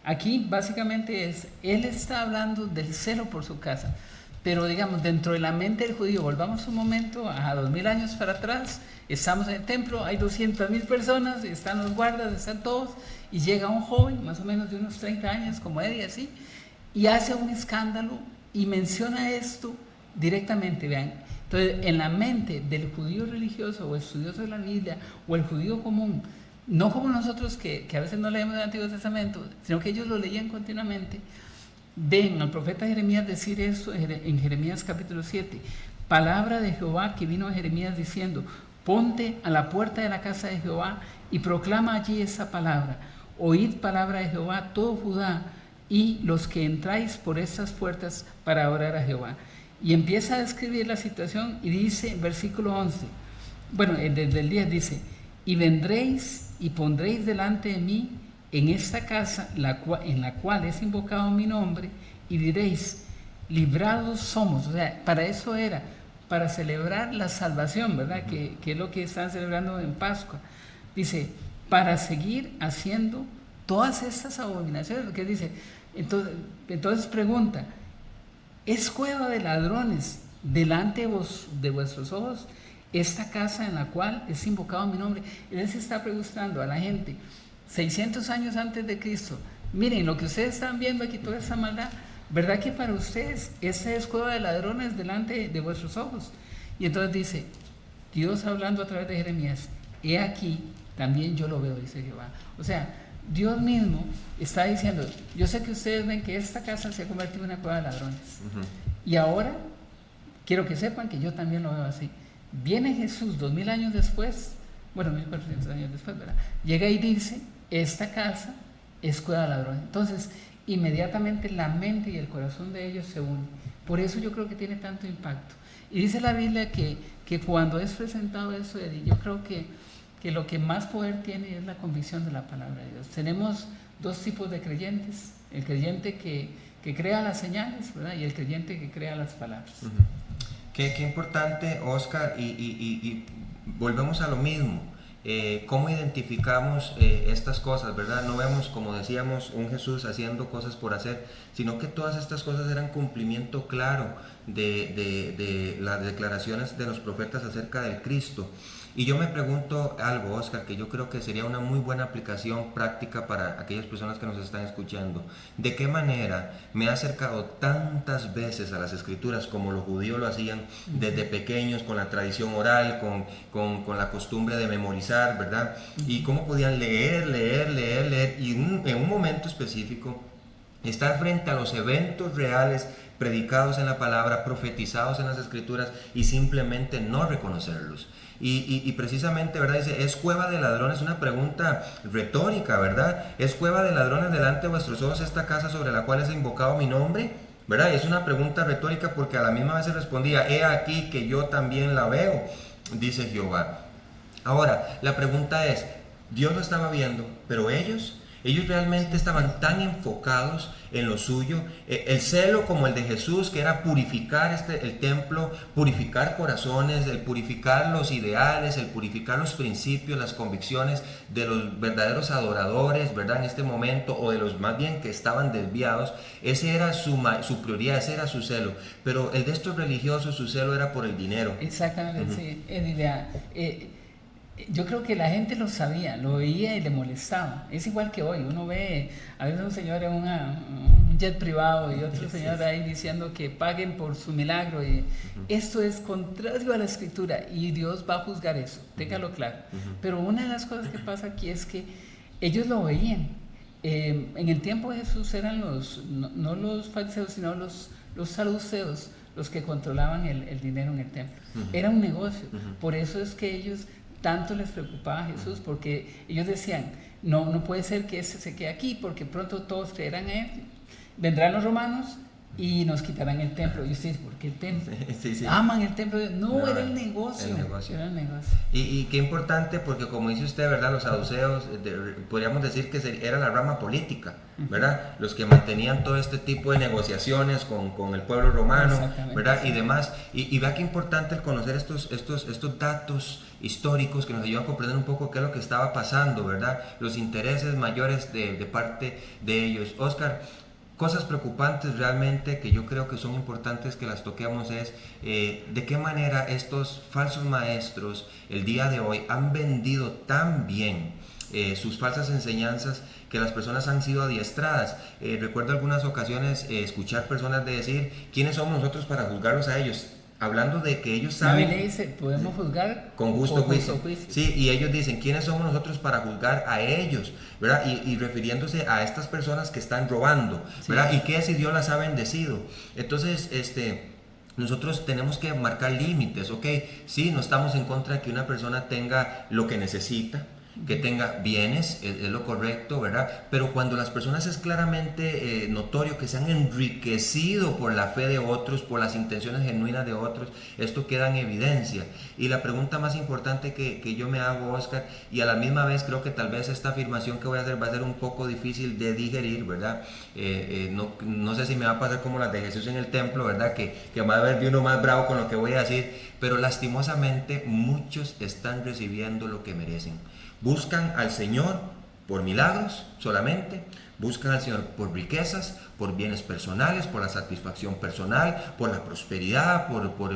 Aquí básicamente él está hablando del celo por su casa. Pero digamos, dentro de la mente del judío, volvamos un momento a 2000 años para atrás, estamos en el templo, hay 200,000 personas, están los guardas, están todos, y llega un joven, más o menos de unos 30 años, como Eddie, así, y hace un escándalo y menciona esto directamente, vean, Entonces, en la mente del judío religioso o estudioso de la Biblia o el judío común, no como nosotros que a veces no leemos el Antiguo Testamento, sino que ellos lo leían continuamente, ven al profeta Jeremías decir eso en Jeremías capítulo 7. Palabra de Jehová que vino a Jeremías diciendo: ponte a la puerta de la casa de Jehová y proclama allí esa palabra. Oíd palabra de Jehová todo Judá y los que entráis por estas puertas para orar a Jehová. Y empieza a describir la situación y dice en versículo 11, bueno, desde el 10 dice: y vendréis y pondréis delante de mí en esta casa en la cual es invocado mi nombre, y diréis: librados somos. O sea, para eso era, para celebrar la salvación, ¿verdad? Que es lo que están celebrando en Pascua. Dice, para seguir haciendo todas estas abominaciones. Que dice, entonces pregunta, ¿es cueva de ladrones delante de vuestros ojos esta casa en la cual es invocado mi nombre? Él se está preguntando a la gente 600 años antes de Cristo: miren lo que ustedes están viendo aquí, toda esta maldad, ¿verdad que para ustedes esta es cueva de ladrones delante de vuestros ojos? Y entonces dice Dios hablando a través de Jeremías: he aquí, también yo lo veo, dice Jehová. O sea, Dios mismo está diciendo: yo sé que ustedes ven que esta casa se ha convertido en una cueva de ladrones, y ahora quiero que sepan que yo también lo veo así. Viene Jesús 2000 años después, bueno, 1400 años después, ¿verdad? Llega y dice: esta casa es cueva de ladrones. Entonces, inmediatamente la mente y el corazón de ellos se unen. Por eso yo creo que tiene tanto impacto. Y dice la Biblia que cuando es presentado eso, yo creo que lo que más poder tiene es la convicción de la palabra de Dios. Tenemos dos tipos de creyentes: el creyente que crea las señales, ¿verdad? Y el creyente que crea las palabras. Qué importante, Oscar, y volvemos a lo mismo. ¿Cómo identificamos estas cosas, verdad? No vemos, como decíamos, un Jesús haciendo cosas por hacer, sino que todas estas cosas eran cumplimiento claro de las declaraciones de los profetas acerca del Cristo. Y yo me pregunto algo, Oscar, que yo creo que sería una muy buena aplicación práctica para aquellas personas que nos están escuchando. ¿De qué manera me he acercado tantas veces a las Escrituras como los judíos lo hacían desde pequeños, con la tradición oral, con la costumbre de memorizar, ¿verdad? Y cómo podían leer, y en un momento específico estar frente a los eventos reales predicados en la palabra, profetizados en las Escrituras, y simplemente no reconocerlos. Y precisamente, ¿verdad? Dice, ¿es cueva de ladrones? Una pregunta retórica, ¿verdad? ¿Es cueva de ladrones delante de vuestros ojos esta casa sobre la cual es invocado mi nombre? ¿Verdad? Y es una pregunta retórica porque a la misma vez se respondía: he aquí que yo también la veo, dice Jehová. Ahora, la pregunta es, Dios lo estaba viendo, pero ellos realmente estaban tan enfocados en lo suyo, el celo como el de Jesús, que era purificar el templo, purificar corazones, el purificar los ideales, el purificar los principios, las convicciones de los verdaderos adoradores, ¿verdad? En este momento, o de los más bien que estaban desviados. Ese era su prioridad, ese era su celo. Pero el de estos religiosos, su celo era por el dinero. Exactamente, sí. Yo creo que la gente lo sabía, lo veía y le molestaba. Es igual que hoy, uno ve a veces un señor en un jet privado y otro señor ahí diciendo que paguen por su milagro. Y esto es contrario a la Escritura y Dios va a juzgar eso, téngalo claro. Pero una de las cosas que pasa aquí es que ellos lo veían. En el tiempo de Jesús eran no los fariseos, sino los saduceos los que controlaban el dinero en el templo. Era un negocio. Por eso es que ellos tanto les preocupaba a Jesús, porque ellos decían: no puede ser que este se quede aquí, porque pronto todos creerán en él, vendrán los romanos y nos quitarán el templo. Y ustedes, ¿por qué el templo? Sí. Aman el templo. No, era el negocio. Era el negocio. Y qué importante, porque como dice usted, ¿verdad? Los saduceos, podríamos decir que era la rama política, ¿verdad? Los que mantenían todo este tipo de negociaciones con el pueblo romano, ¿verdad? Y demás. Y vea qué importante el conocer estos datos históricos que nos ayudan a comprender un poco qué es lo que estaba pasando, ¿verdad? Los intereses mayores de parte de ellos. Oscar, cosas preocupantes realmente que yo creo que son importantes que las toquemos es de qué manera estos falsos maestros el día de hoy han vendido tan bien sus falsas enseñanzas que las personas han sido adiestradas. Recuerdo algunas ocasiones escuchar personas decir: ¿quiénes somos nosotros para juzgarlos a ellos? hablando de que ellos La saben... Biblia dice, podemos juzgar con justo juicio. Sí, y ellos dicen, ¿quiénes somos nosotros para juzgar a ellos? ¿Verdad? Y refiriéndose a estas personas que están robando, ¿verdad? Y que si Dios las ha bendecido. Entonces, nosotros tenemos que marcar límites, ¿ok? Sí, no estamos en contra de que una persona tenga lo que necesita, que tenga bienes, es lo correcto, ¿verdad? Pero cuando las personas es claramente notorio que se han enriquecido por la fe de otros, por las intenciones genuinas de otros, esto queda en evidencia. Y la pregunta más importante que yo me hago, Oscar, y a la misma vez creo que tal vez esta afirmación que voy a hacer va a ser un poco difícil de digerir, ¿verdad? No sé si me va a pasar como las de Jesús en el templo, ¿verdad? Que va a haber uno más bravo con lo que voy a decir, pero lastimosamente muchos están recibiendo lo que merecen. Buscan al Señor por milagros solamente, buscan al Señor por riquezas, por bienes personales, por la satisfacción personal, por la prosperidad, por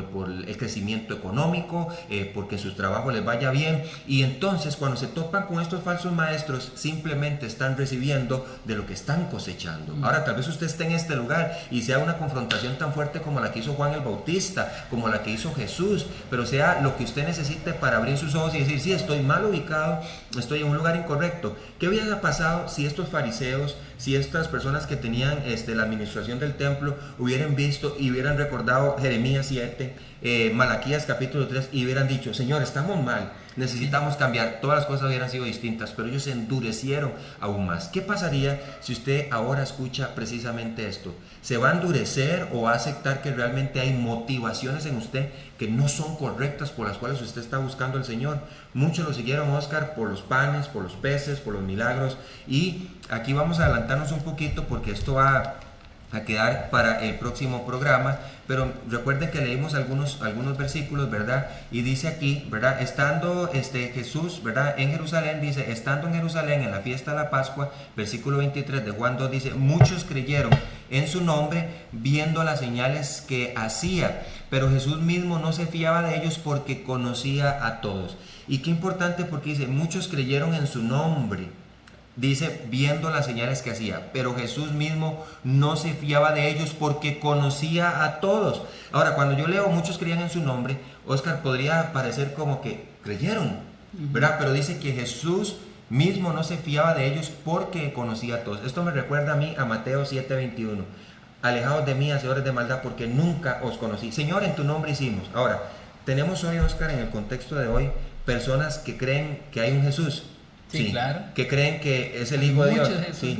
el crecimiento económico, porque en su trabajo les vaya bien. Y entonces cuando se topan con estos falsos maestros, simplemente están recibiendo de lo que están cosechando. Ahora, tal vez usted esté en este lugar y sea una confrontación tan fuerte como la que hizo Juan el Bautista, como la que hizo Jesús, pero sea lo que usted necesite para abrir sus ojos y decir, sí, estoy mal ubicado, estoy en un lugar incorrecto. ¿Qué hubiera pasado si estos fariseos, si estas personas que tenían la administración del templo hubieran visto y hubieran recordado Jeremías 7, Malaquías capítulo 3 y hubieran dicho, Señor, estamos mal, necesitamos cambiar? Todas las cosas hubieran sido distintas, pero ellos se endurecieron aún más. ¿Qué pasaría si usted ahora escucha precisamente esto? ¿Se va a endurecer o va a aceptar que realmente hay motivaciones en usted que no son correctas por las cuales usted está buscando al Señor? Muchos lo siguieron, Oscar, por los panes, por los peces, por los milagros, y aquí vamos a adelantarnos un poquito porque esto va a quedar para el próximo programa, pero recuerden que leímos algunos versículos, ¿verdad? Y dice aquí, ¿verdad? Estando Jesús, ¿verdad? En Jerusalén, dice, estando en Jerusalén en la fiesta de la Pascua, versículo 23 de Juan 2, dice, muchos creyeron en su nombre viendo las señales que hacía, pero Jesús mismo no se fiaba de ellos porque conocía a todos. Y qué importante, porque dice, muchos creyeron en su nombre. Dice, viendo las señales que hacía, pero Jesús mismo no se fiaba de ellos porque conocía a todos. Ahora, cuando yo leo muchos creían en su nombre, Oscar, podría parecer como que creyeron, ¿verdad? Pero dice que Jesús mismo no se fiaba de ellos porque conocía a todos. Esto me recuerda a mí a Mateo 7:21. Alejaos de mí, hacedores de maldad, porque nunca os conocí. Señor, en tu nombre hicimos. Ahora, tenemos hoy, Oscar, en el contexto de hoy, personas que creen que hay un Jesús. Sí, claro. Que creen que es el Hijo de Dios. Sí.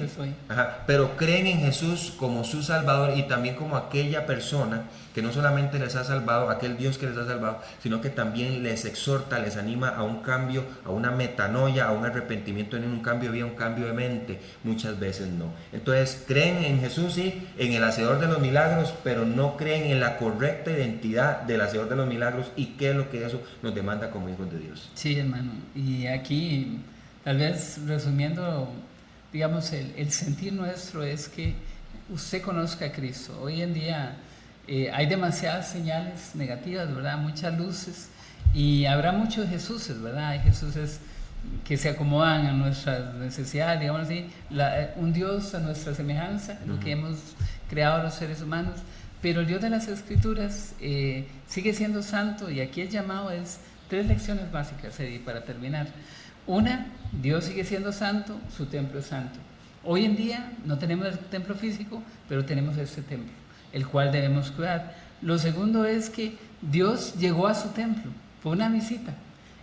Pero creen en Jesús como su Salvador y también como aquella persona que no solamente les ha salvado, aquel Dios que les ha salvado, sino que también les exhorta, les anima a un cambio, a una metanoia, a un arrepentimiento, en un cambio de vida, un cambio de mente. Muchas veces no. Entonces creen en Jesús, sí, en el hacedor de los milagros, pero no creen en la correcta identidad del hacedor de los milagros y qué es lo que eso nos demanda como hijos de Dios. Sí, hermano. Y aquí, tal vez resumiendo, digamos, el sentir nuestro es que usted conozca a Cristo. Hoy en día hay demasiadas señales negativas, ¿verdad? Muchas luces, y habrá muchos Jesuses, ¿verdad? Hay Jesuses que se acomodan a nuestras necesidades, digamos así, un Dios a nuestra semejanza, lo que hemos creado los seres humanos, pero el Dios de las Escrituras sigue siendo santo, y aquí el llamado es 3 lecciones básicas, Eddie, para terminar. Una, Dios sigue siendo santo, su templo es santo. Hoy en día no tenemos el templo físico, pero tenemos este templo, el cual debemos cuidar. Lo segundo es que Dios llegó a su templo, fue una visita.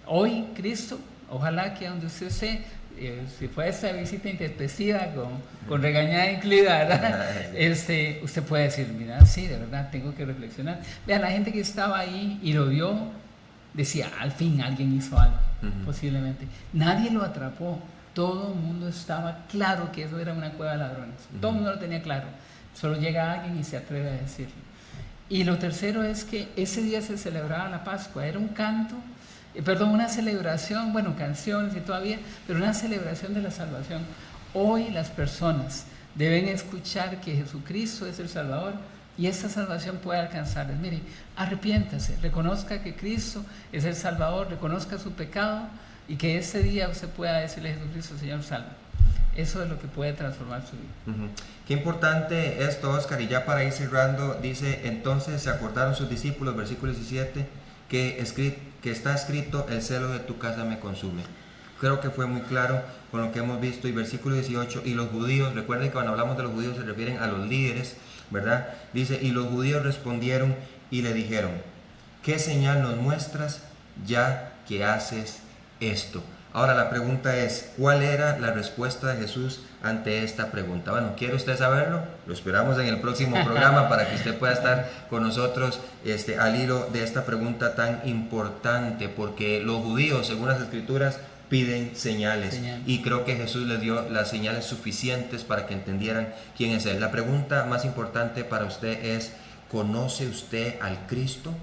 Hoy Cristo, ojalá que donde usted esté, si fue esta visita intempestiva con regañada incluida, ¿verdad? Usted puede decir, mira, sí, de verdad, tengo que reflexionar. Vean, la gente que estaba ahí y lo vio, decía, al fin alguien hizo algo, posiblemente. Nadie lo atrapó, todo el mundo estaba claro que eso era una cueva de ladrones, todo el mundo lo tenía claro, solo llega alguien y se atreve a decirlo. Y lo tercero es que ese día se celebraba la Pascua, era un canto, una celebración, bueno, canciones y todavía, pero una celebración de la salvación. Hoy las personas deben escuchar que Jesucristo es el Salvador, y esta salvación puede alcanzarles. Mire, arrepiéntase, reconozca que Cristo es el Salvador, reconozca su pecado, y que ese día usted pueda decirle a Jesucristo, Señor, salva. eso es lo que puede transformar su vida. Ujú. Qué importante esto, Oscar, y ya para ir cerrando, dice, entonces se acordaron sus discípulos, versículo 17, que está escrito, el celo de tu casa me consume. Creo que fue muy claro con lo que hemos visto. Y versículo 18, y los judíos, recuerden que cuando hablamos de los judíos se refieren a los líderes, ¿verdad? Dice, y los judíos respondieron y le dijeron, ¿qué señal nos muestras ya que haces esto? Ahora la pregunta es, ¿cuál era la respuesta de Jesús ante esta pregunta? Bueno, ¿quiere usted saberlo? Lo esperamos en el próximo programa para que usted pueda estar con nosotros al hilo de esta pregunta tan importante, porque los judíos, según las Escrituras, piden señales. Y creo que Jesús les dio las señales suficientes para que entendieran quién es Él. La pregunta más importante para usted es, ¿conoce usted al Cristo?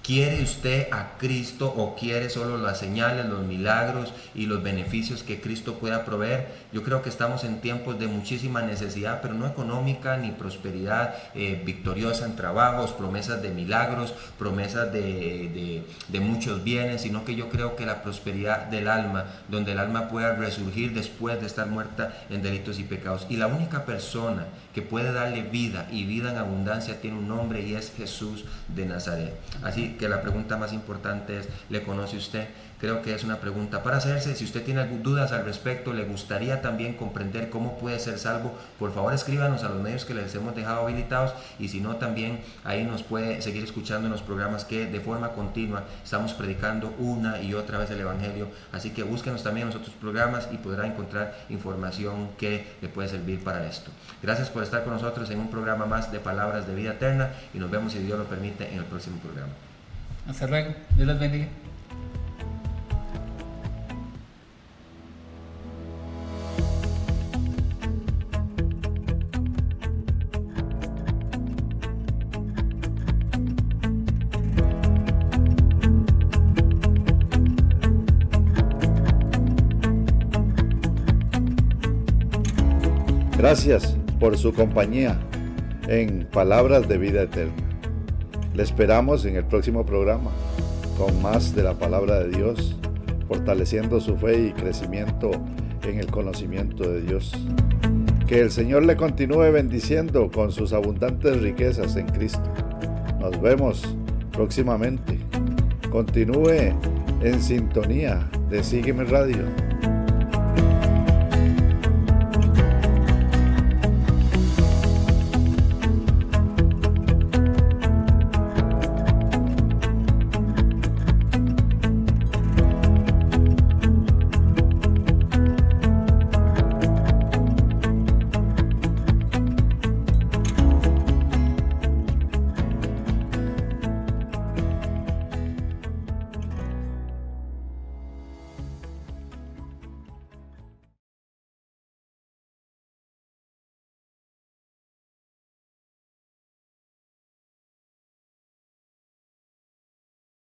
¿Quiere usted a Cristo o quiere solo las señales, los milagros y los beneficios que Cristo pueda proveer? Yo creo que estamos en tiempos de muchísima necesidad, pero no económica ni prosperidad victoriosa en trabajos, promesas de milagros, promesas de muchos bienes, sino que yo creo que la prosperidad del alma, donde el alma pueda resurgir después de estar muerta en delitos y pecados. Y la única persona que puede darle vida y vida en abundancia tiene un nombre y es Jesús de Nazaret. Así que la pregunta más importante es, ¿le conoce usted? Creo que es una pregunta para hacerse. Si usted tiene dudas al respecto, le gustaría también comprender cómo puede ser salvo, por favor escríbanos a los medios que les hemos dejado habilitados, y si no, también ahí nos puede seguir escuchando en los programas que de forma continua estamos predicando una y otra vez el Evangelio. Así que búsquenos también en los otros programas y podrá encontrar información que le puede servir para esto. Gracias por estar con nosotros en un programa más de Palabras de Vida Eterna, y nos vemos, si Dios lo permite, en el próximo programa. Hasta luego. Dios los bendiga. Gracias por su compañía en Palabras de Vida Eterna. Le esperamos en el próximo programa con más de la palabra de Dios, fortaleciendo su fe y crecimiento en el conocimiento de Dios. Que el Señor le continúe bendiciendo con sus abundantes riquezas en Cristo. Nos vemos próximamente. Continúe en sintonía de Sígueme Radio.